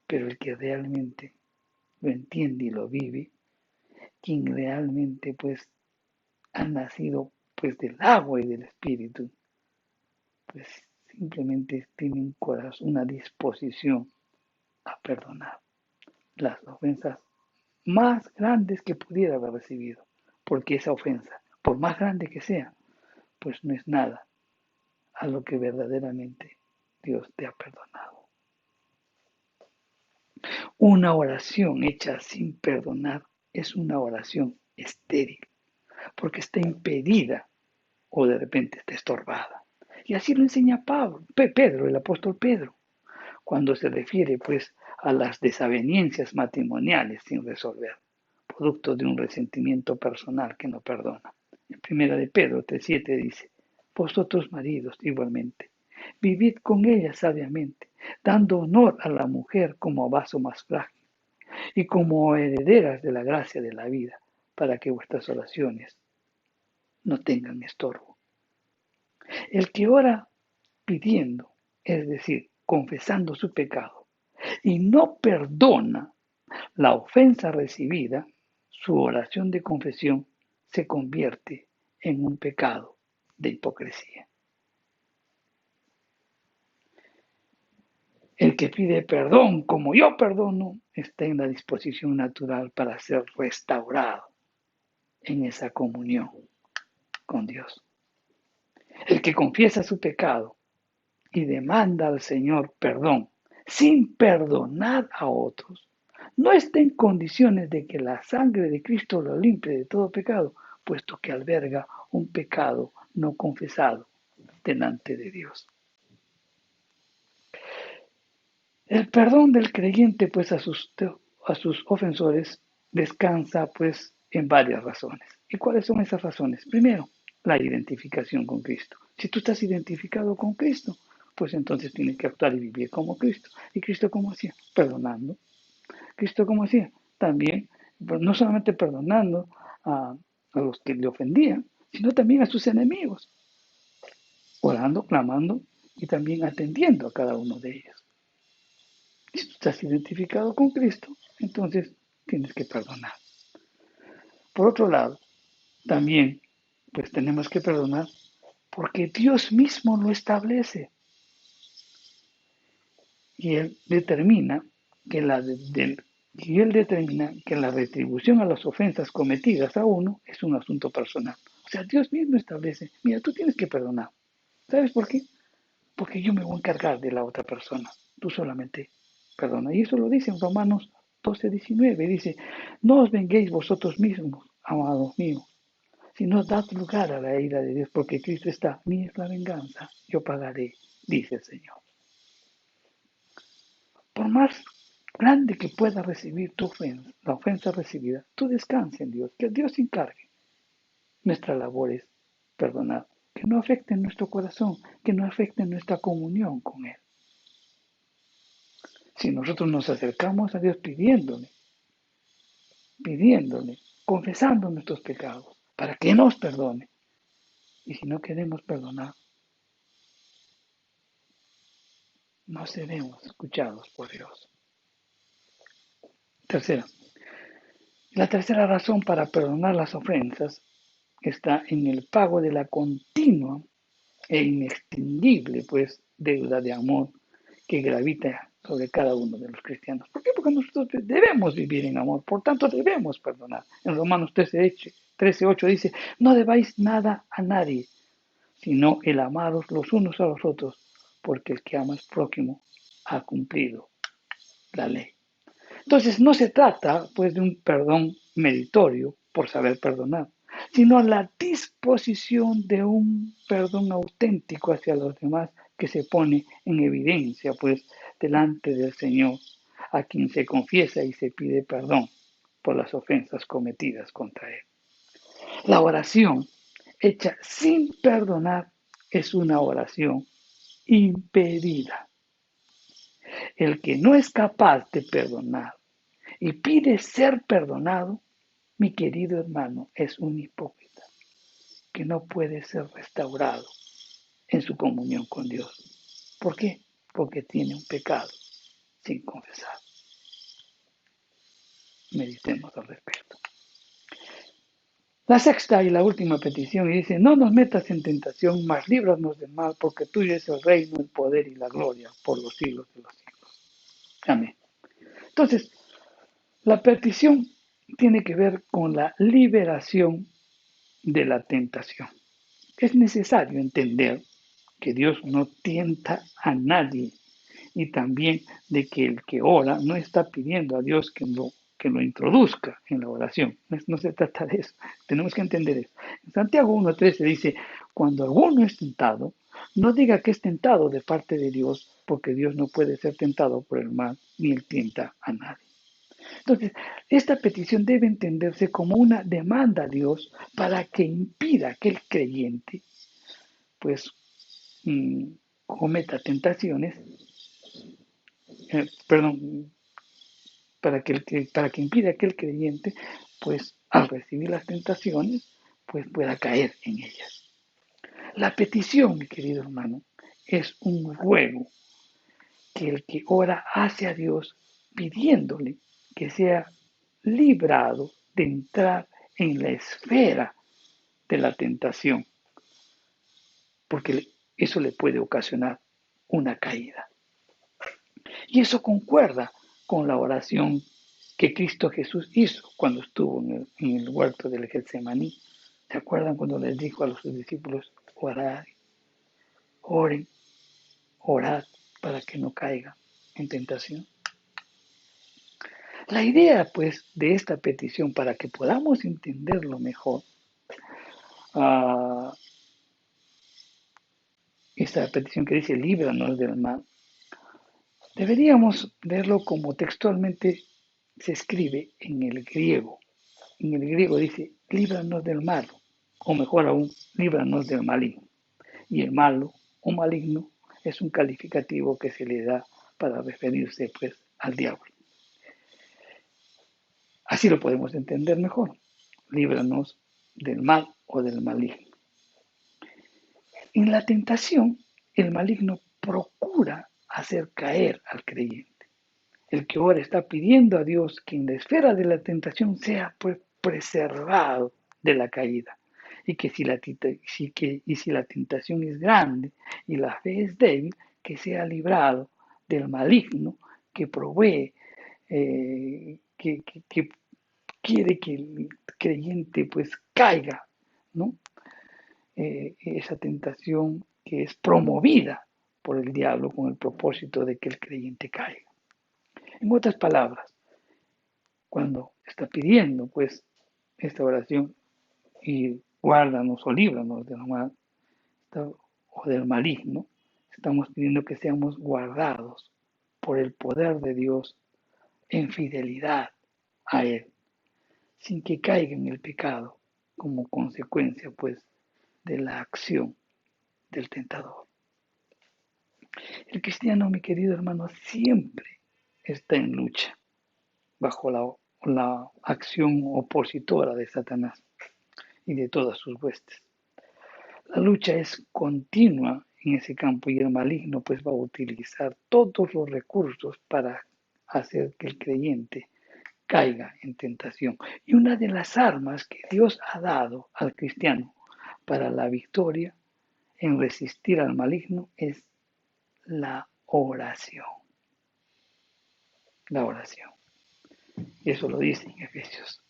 Pero el que realmente lo entiende y lo vive, quien realmente pues ha nacido pues del agua y del espíritu, pues simplemente tiene un corazón, una disposición a perdonar las ofensas más grandes que pudiera haber recibido, porque esa ofensa, por más grande que sea, pues no es nada a lo que verdaderamente Dios te ha perdonado. Una oración hecha sin perdonar es una oración estéril, porque está impedida o de repente está estorbada. Y así lo enseña Pedro, el apóstol Pedro, cuando se refiere pues a las desavenencias matrimoniales sin resolver, producto de un resentimiento personal que no perdona. En primera de Pedro 3:7 dice, vosotros maridos igualmente, vivid con ella sabiamente, dando honor a la mujer como vaso más frágil y como herederas de la gracia de la vida, para que vuestras oraciones no tengan estorbo. El que ora pidiendo, es decir, confesando su pecado, y no perdona la ofensa recibida, su oración de confesión se convierte en un pecado de hipocresía. El que pide perdón como yo perdono está en la disposición natural para ser restaurado en esa comunión con Dios. El que confiesa su pecado y demanda al Señor perdón sin perdonar a otros, no está en condiciones de que la sangre de Cristo lo limpie de todo pecado, puesto que alberga un pecado no confesado delante de Dios. El perdón del creyente pues a sus ofensores descansa pues en varias razones. ¿Y cuáles son esas razones? Primero, la identificación con Cristo. Si tú estás identificado con Cristo, pues entonces tienes que actuar y vivir como Cristo. ¿Y Cristo cómo hacía? Perdonando. ¿Cristo cómo hacía? También, pues, no solamente perdonando a los que le ofendían, sino también a sus enemigos, orando, clamando y también atendiendo a cada uno de ellos. Si tú estás identificado con Cristo, entonces tienes que perdonar. Por otro lado, también, pues tenemos que perdonar porque Dios mismo lo establece y Él determina que la retribución a las ofensas cometidas a uno es un asunto personal. O sea, Dios mismo establece, mira, tú tienes que perdonar. ¿Sabes por qué? Porque yo me voy a encargar de la otra persona. Tú solamente perdona. Y eso lo dice en Romanos 12:19. Dice, no os venguéis vosotros mismos, amados míos, sino dad lugar a la ira de Dios, porque Cristo está, mía es la venganza, yo pagaré, dice el Señor. Por más grande que pueda recibir tu ofensa, la ofensa recibida, tú descansa en Dios, que Dios se encargue. Nuestra labor es perdonar, que no afecte nuestro corazón, que no afecte nuestra comunión con Él. Si nosotros nos acercamos a Dios pidiéndole, confesando nuestros pecados, para que nos perdone. Y si no queremos perdonar, no seremos escuchados por Dios. Tercera, la tercera razón para perdonar las ofensas está en el pago de la continua e inextinguible, pues, deuda de amor que gravita sobre cada uno de los cristianos. ¿Por qué? Porque nosotros debemos vivir en amor, por tanto debemos perdonar. En Romanos 13:8 dice, no debáis nada a nadie, sino el amaros los unos a los otros, porque el que ama al prójimo ha cumplido la ley. Entonces no se trata pues de un perdón meritorio por saber perdonar, sino la disposición de un perdón auténtico hacia los demás que se pone en evidencia pues delante del Señor, a quien se confiesa y se pide perdón por las ofensas cometidas contra Él. La oración hecha sin perdonar es una oración impedida. El que no es capaz de perdonar y pide ser perdonado, mi querido hermano, es un hipócrita que no puede ser restaurado en su comunión con Dios. ¿Por qué? Porque tiene un pecado sin confesar. Meditemos al respecto. La sexta y la última petición dice, no nos metas en tentación, mas líbranos del mal, porque tuyo es el reino, el poder y la gloria por los siglos de los siglos. Amén. Entonces, la petición tiene que ver con la liberación de la tentación. Es necesario entender que Dios no tienta a nadie y también de que el que ora no está pidiendo a Dios que lo introduzca en la oración. No se trata de eso. Tenemos que entender eso. En Santiago 1:13 dice, cuando alguno es tentado, no diga que es tentado de parte de Dios, porque Dios no puede ser tentado por el mal, ni él tienta a nadie. Entonces, esta petición debe entenderse como una demanda a Dios para que impida que el creyente pues cometa tentaciones, perdón, para que impida que el creyente pues al recibir las tentaciones pues pueda caer en ellas. La petición, mi querido hermano, es un ruego que el que ora hace a Dios pidiéndole que sea librado de entrar en la esfera de la tentación, porque eso le puede ocasionar una caída. Y eso concuerda con la oración que Cristo Jesús hizo cuando estuvo en el huerto del Getsemaní. ¿Se acuerdan cuando les dijo a los discípulos, orad, oren, orad para que no caigan en tentación? La idea, pues, de esta petición, para que podamos entenderlo mejor, esta petición que dice, líbranos del mal, deberíamos verlo como textualmente se escribe en el griego. En el griego dice, líbranos del malo, o mejor aún, líbranos del maligno. Y el malo o maligno es un calificativo que se le da para referirse pues al diablo. Así lo podemos entender mejor. Líbranos del mal o del maligno. En la tentación, el maligno procura hacer caer al creyente. El que ahora está pidiendo a Dios que en la esfera de la tentación sea pues preservado de la caída. Y que si la tentación es grande y la fe es débil, que sea librado del maligno que provee, que quiere que el creyente pues caiga, ¿no? Esa tentación que es promovida por el diablo con el propósito de que el creyente caiga. En otras palabras, cuando está pidiendo pues esta oración y guárdanos o líbranos del mal o del maligno, estamos pidiendo que seamos guardados por el poder de Dios en fidelidad a Él, sin que caiga en el pecado como consecuencia pues de la acción del tentador. El cristiano, mi querido hermano, siempre está en lucha bajo la acción opositora de Satanás y de todas sus huestes. La lucha es continua en ese campo y el maligno pues va a utilizar todos los recursos para hacer que el creyente caiga en tentación. Y una de las armas que Dios ha dado al cristiano para la victoria en resistir al maligno es la oración. La oración. Y eso lo dice en Efesios.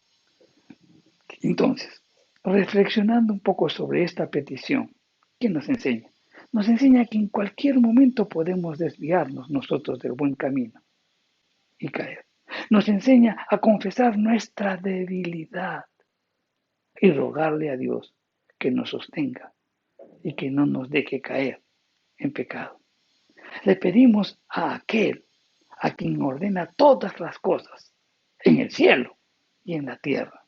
Entonces, reflexionando un poco sobre esta petición, ¿qué nos enseña? Nos enseña que en cualquier momento podemos desviarnos nosotros del buen camino y caer. Nos enseña a confesar nuestra debilidad y rogarle a Dios que nos sostenga y que no nos deje caer en pecado. Le pedimos a aquel a quien ordena todas las cosas en el cielo y en la tierra,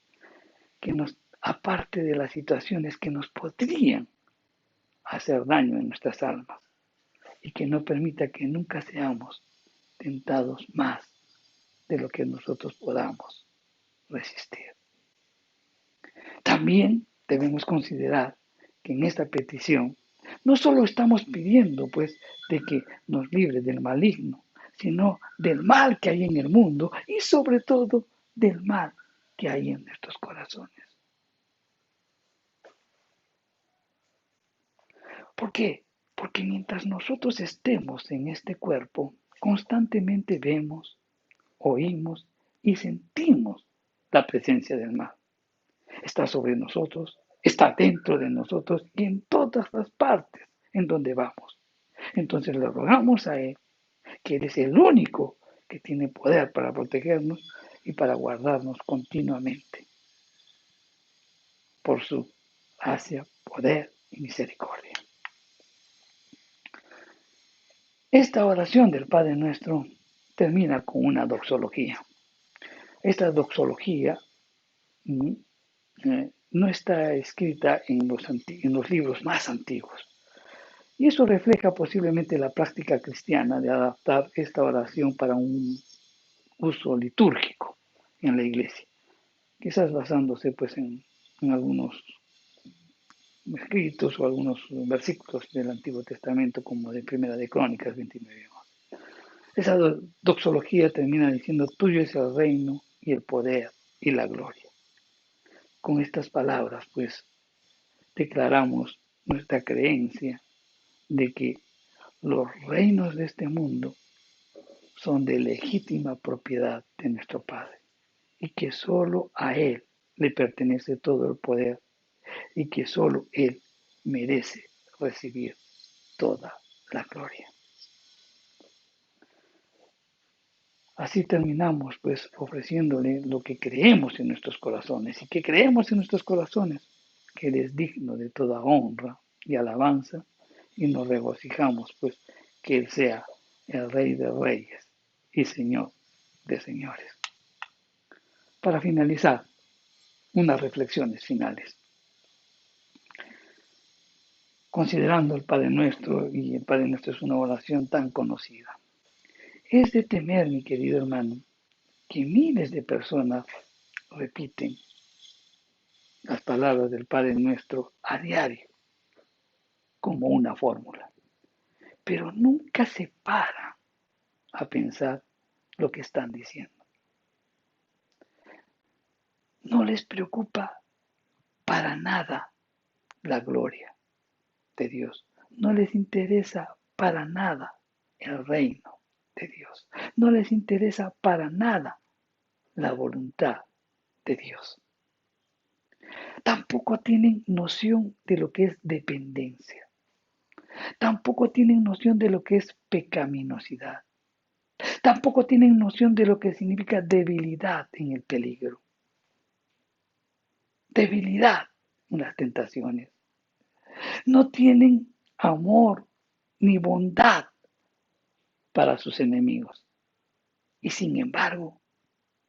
que nos aparte de las situaciones que nos podrían hacer daño en nuestras almas y que no permita que nunca seamos tentados más de lo que nosotros podamos resistir. También debemos considerar que en esta petición no solo estamos pidiendo pues de que nos libre del maligno, sino del mal que hay en el mundo y sobre todo del mal que hay en nuestros corazones. ¿Por qué? Porque mientras nosotros estemos en este cuerpo, constantemente vemos, oímos y sentimos la presencia del mal. Está sobre nosotros, está dentro de nosotros y en todas las partes en donde vamos. Entonces le rogamos a Él, que Él es el único que tiene poder para protegernos y para guardarnos continuamente por su gracia, poder y misericordia. Esta oración del Padre Nuestro termina con una doxología. Esta doxología no está escrita en los libros más antiguos. Y eso refleja posiblemente la práctica cristiana de adaptar esta oración para un uso litúrgico en la iglesia, quizás basándose pues en algunos escritos o algunos versículos del Antiguo Testamento como de Primera de Crónicas 29. Esa doxología termina diciendo: tuyo es el reino y el poder y la gloria. Con estas palabras pues declaramos nuestra creencia de que los reinos de este mundo son de legítima propiedad de nuestro Padre y que solo a Él le pertenece todo el poder y que solo Él merece recibir toda la gloria. Así terminamos pues ofreciéndole lo que creemos en nuestros corazones y que creemos en nuestros corazones que Él es digno de toda honra y alabanza y nos regocijamos pues que Él sea el Rey de Reyes y Señor de Señores. Para finalizar, unas reflexiones finales. Considerando el Padre Nuestro, y el Padre Nuestro es una oración tan conocida, es de temer, mi querido hermano, que miles de personas repiten las palabras del Padre Nuestro a diario como una fórmula, pero nunca se paran a pensar lo que están diciendo. No les preocupa para nada la gloria de Dios. No les interesa para nada el reino de Dios. No les interesa para nada la voluntad de Dios. Tampoco tienen noción de lo que es dependencia. Tampoco tienen noción de lo que es pecaminosidad. Tampoco tienen noción de lo que significa debilidad en el peligro. Debilidad en las tentaciones. No tienen amor ni bondad para sus enemigos. Y sin embargo,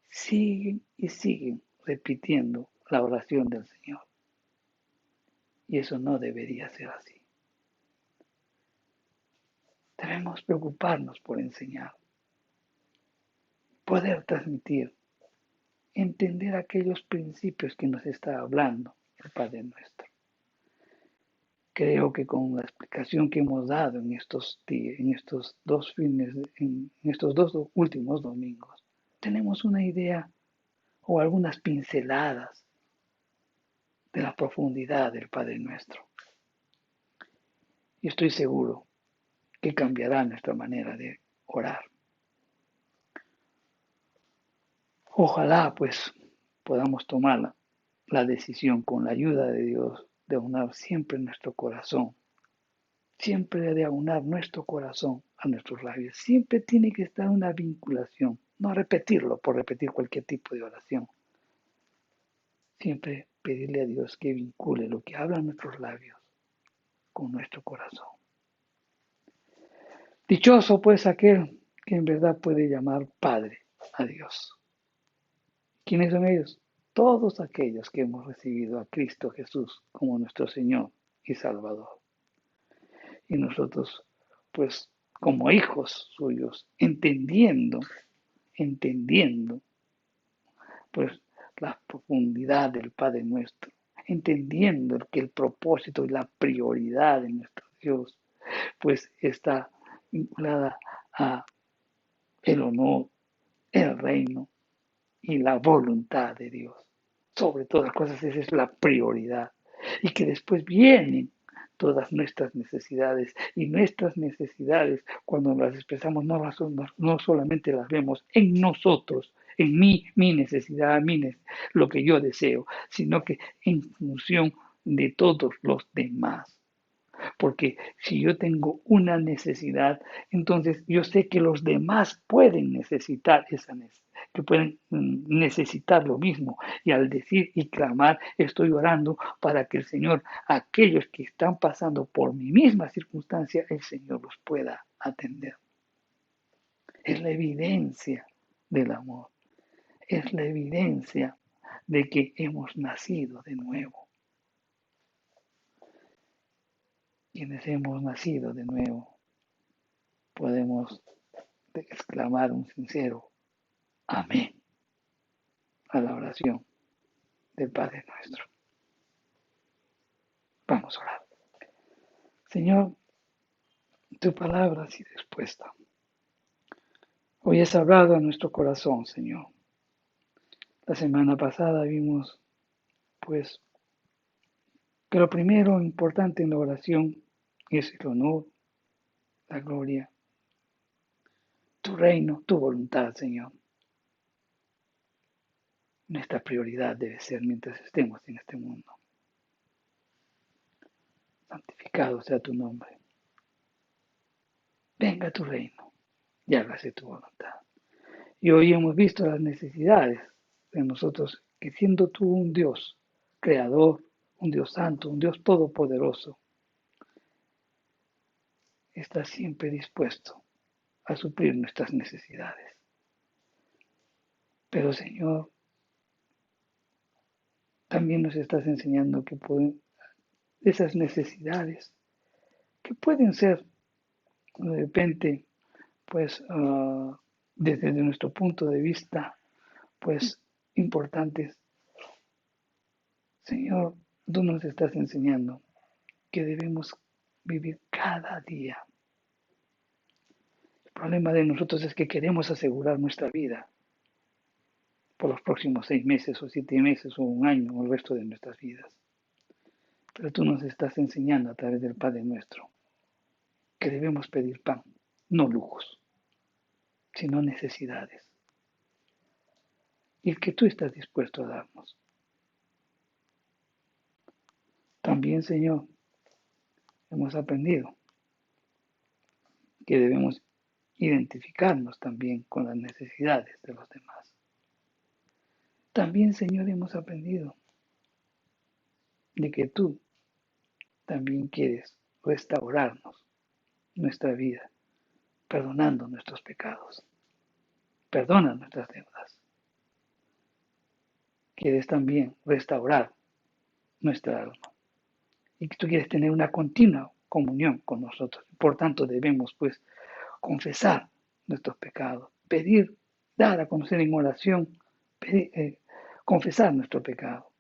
siguen y siguen repitiendo la oración del Señor. Y eso no debería ser así. Debemos preocuparnos por enseñar. poder transmitir, entender aquellos principios que nos está hablando el Padre nuestro. Creo que con la explicación que hemos dado en estos días, en estos dos últimos domingos, tenemos una idea o algunas pinceladas de la profundidad del Padre nuestro. Y estoy seguro que cambiará nuestra manera de orar. Ojalá pues podamos tomar la decisión con la ayuda de Dios de aunar siempre nuestro corazón, siempre de aunar nuestro corazón a nuestros labios. Siempre tiene que estar una vinculación, no repetirlo por repetir cualquier tipo de oración. Siempre pedirle a Dios que vincule lo que hablan nuestros labios con nuestro corazón. Dichoso pues aquel que en verdad puede llamar Padre a Dios. ¿Quiénes son ellos? Todos aquellos que hemos recibido a Cristo Jesús como nuestro Señor y Salvador. Y nosotros, pues, como hijos suyos, entendiendo, pues, la profundidad del Padre nuestro, entendiendo que el propósito y la prioridad de nuestro Dios, pues, está vinculada a el honor, el reino y la voluntad de Dios. Sobre todas las cosas, esa es la prioridad. Y que después vienen todas nuestras necesidades. Y nuestras necesidades, cuando las expresamos, no solamente las vemos en nosotros, en mi necesidad, lo que yo deseo, sino que en función de todos los demás. Porque si yo tengo una necesidad, entonces yo sé que los demás pueden necesitar esa necesidad, que pueden necesitar lo mismo. Y al decir y clamar, estoy orando para que el Señor, aquellos que están pasando por mi misma circunstancia, el Señor los pueda atender. Es la evidencia del amor. Es la evidencia de que hemos nacido de nuevo. Quienes hemos nacido de nuevo, podemos exclamar un sincero amén a la oración del Padre nuestro. Vamos a orar. Señor, tu palabra ha sido expuesta. Hoy has hablado a nuestro corazón, Señor. La semana pasada vimos, pues, que lo primero importante en la oración es el honor, la gloria, tu reino, tu voluntad, Señor. Nuestra prioridad debe ser mientras estemos en este mundo. Santificado sea tu nombre. Venga tu reino y hágase tu voluntad. Y hoy hemos visto las necesidades de nosotros, que siendo tú un Dios creador, un Dios santo, un Dios todopoderoso, estás siempre dispuesto a suplir nuestras necesidades. Pero Señor, también nos estás enseñando que esas necesidades, que pueden ser de repente, pues, desde nuestro punto de vista, pues, importantes. Señor, tú nos estás enseñando que debemos vivir cada día. El problema de nosotros es que queremos asegurar nuestra vida por los próximos 6 meses o 7 meses o un año o el resto de nuestras vidas. Pero tú nos estás enseñando a través del Padre nuestro que debemos pedir pan, no lujos, sino necesidades. Y el que tú estás dispuesto a darnos. También, Señor, hemos aprendido que debemos identificarnos también con las necesidades de los demás. También, Señor, hemos aprendido de que tú también quieres restaurarnos nuestra vida, perdonando nuestros pecados. Perdona nuestras deudas. Quieres también restaurar nuestra alma. Y que tú quieres tener una continua comunión con nosotros. Por tanto, debemos, pues, confesar nuestros pecados, pedir dar a conocer en oración, confesar nuestro pecado.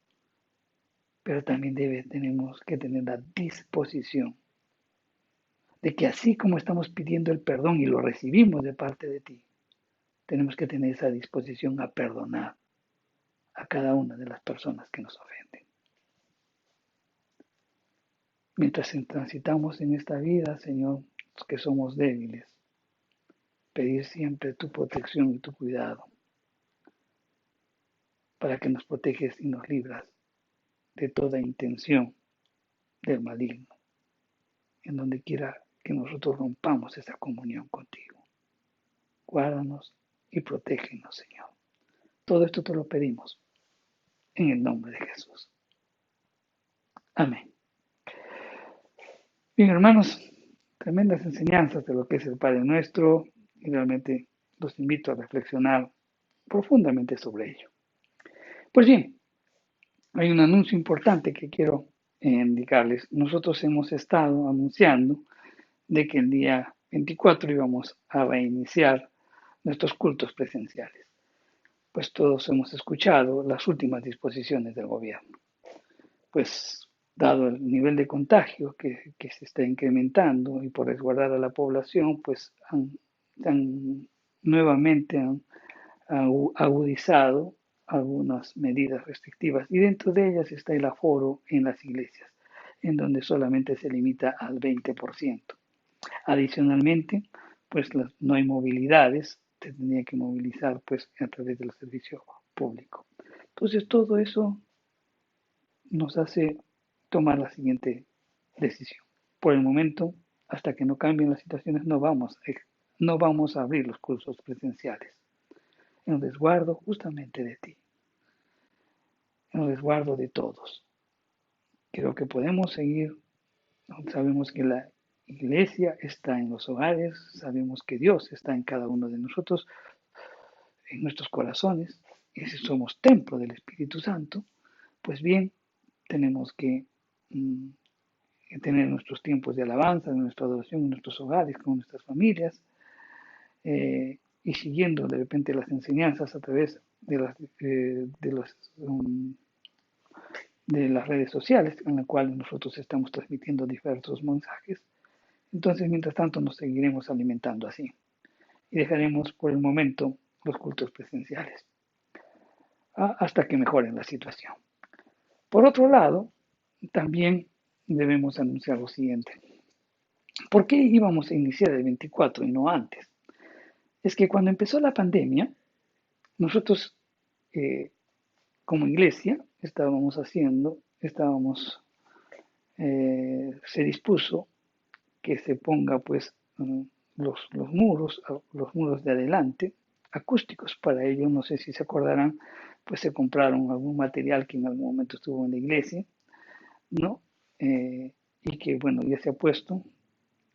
Pero también tenemos que tener la disposición de que así como estamos pidiendo el perdón y lo recibimos de parte de ti, tenemos que tener esa disposición a perdonar a cada una de las personas que nos ofenden. Mientras transitamos en esta vida, Señor, que somos débiles, pedir siempre tu protección y tu cuidado para que nos proteges y nos libras de toda intención del maligno, en donde quiera que nosotros rompamos esa comunión contigo. Guárdanos y protégenos, Señor. Todo esto te lo pedimos en el nombre de Jesús. Amén. Bien, hermanos, tremendas enseñanzas de lo que es el Padre Nuestro y realmente los invito a reflexionar profundamente sobre ello. Pues bien, hay un anuncio importante que quiero indicarles. Nosotros hemos estado anunciando de que el día 24 íbamos a reiniciar nuestros cultos presenciales. Pues todos hemos escuchado las últimas disposiciones del gobierno. Pues dado el nivel de contagio que se está incrementando y por resguardar a la población, pues nuevamente han agudizado algunas medidas restrictivas y dentro de ellas está el aforo en las iglesias, en donde solamente se limita al 20%. Adicionalmente, pues no hay movilidades, se tendría que movilizar pues a través del servicio público. Entonces todo eso nos hace tomar la siguiente decisión. Por el momento, hasta que no cambien las situaciones, no vamos a abrir los cursos presenciales en resguardo justamente de ti, en resguardo de todos. Creo que podemos seguir, sabemos que la iglesia está en los hogares, sabemos que Dios está en cada uno de nosotros, en nuestros corazones, y si somos templo del Espíritu Santo, pues bien, tenemos que tener nuestros tiempos de alabanza, de nuestra adoración en nuestros hogares, con nuestras familias, y siguiendo de repente las enseñanzas a través de las redes sociales en las cuales nosotros estamos transmitiendo diversos mensajes. Entonces, mientras tanto, nos seguiremos alimentando así y dejaremos por el momento los cultos presenciales hasta que mejoren la situación. Por otro lado, también debemos anunciar lo siguiente. ¿Por qué íbamos a iniciar el 24 y no antes? Es que cuando empezó la pandemia, nosotros como iglesia se dispuso que se ponga pues los muros de adelante, acústicos. Para ello, no sé si se acordarán, pues se compraron algún material que en algún momento estuvo en la iglesia, ¿no? Y que bueno, ya se ha puesto,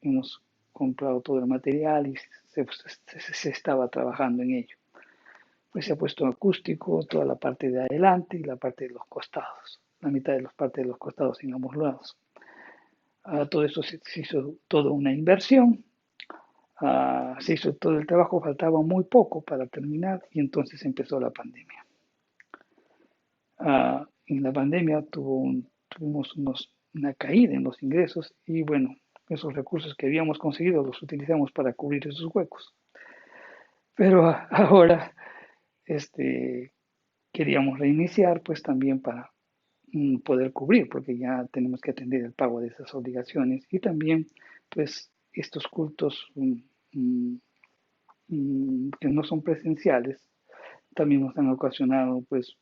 hemos comprado todo el material y se estaba trabajando en ello. Pues se ha puesto acústico toda la parte de adelante y la parte de los costados, la mitad de las partes de los costados en ambos lados. Todo eso se hizo toda una inversión, se hizo todo el trabajo, faltaba muy poco para terminar y entonces empezó la pandemia. En la pandemia tuvimos una caída en los ingresos y bueno, esos recursos que habíamos conseguido los utilizamos para cubrir esos huecos. Pero ahora queríamos reiniciar pues también para poder cubrir, porque ya tenemos que atender el pago de esas obligaciones y también pues estos cultos que no son presenciales también nos han ocasionado pues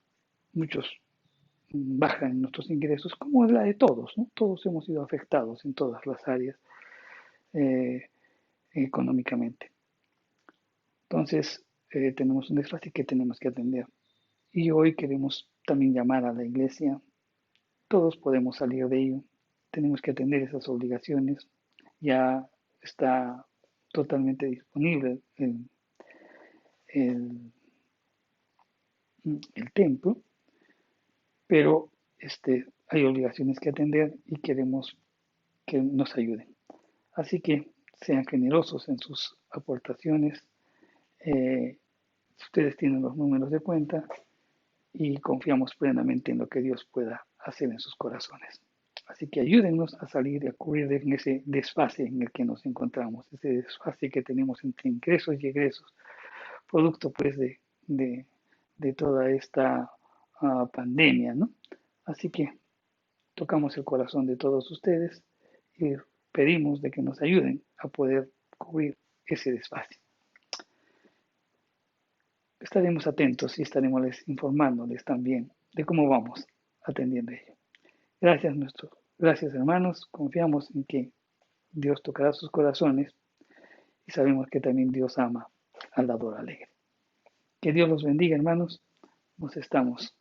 muchos baja en nuestros ingresos, como es la de todos, ¿no? Todos hemos sido afectados en todas las áreas eh, económicamente. Entonces, tenemos un desfase que tenemos que atender. Y hoy queremos también llamar a la iglesia. Todos podemos salir de ello. Tenemos que atender esas obligaciones. Ya está totalmente disponible el, el templo, pero hay obligaciones que atender y queremos que nos ayuden. Así que sean generosos en sus aportaciones, Ustedes tienen los números de cuenta y confiamos plenamente en lo que Dios pueda hacer en sus corazones. Así que ayúdennos a salir y a cubrir en ese desfase en el que nos encontramos, ese desfase que tenemos entre ingresos y egresos, producto pues de toda esta pandemia, ¿no? Así que tocamos el corazón de todos ustedes y pedimos de que nos ayuden a poder cubrir ese desfase. Estaremos atentos y estaremos informándoles también de cómo vamos atendiendo ello. Gracias hermanos, confiamos en que Dios tocará sus corazones y sabemos que también Dios ama al dador alegre. Que Dios los bendiga hermanos, nos estamos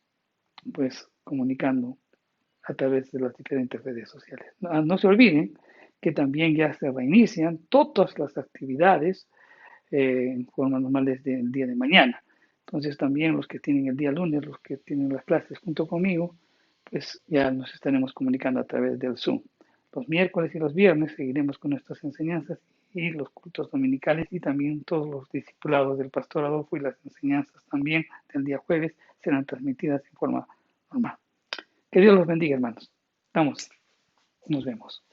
pues comunicando a través de las diferentes redes sociales. No se olviden que también ya se reinician todas las actividades en forma normal desde el día de mañana. Entonces también los que tienen el día lunes, los que tienen las clases junto conmigo, pues ya nos estaremos comunicando a través del Zoom. Los miércoles y los viernes seguiremos con nuestras enseñanzas y los cultos dominicales y también todos los discipulados del Pastor Adolfo y las enseñanzas también del día jueves serán transmitidas en forma normal. Que Dios los bendiga, hermanos. Vamos, nos vemos.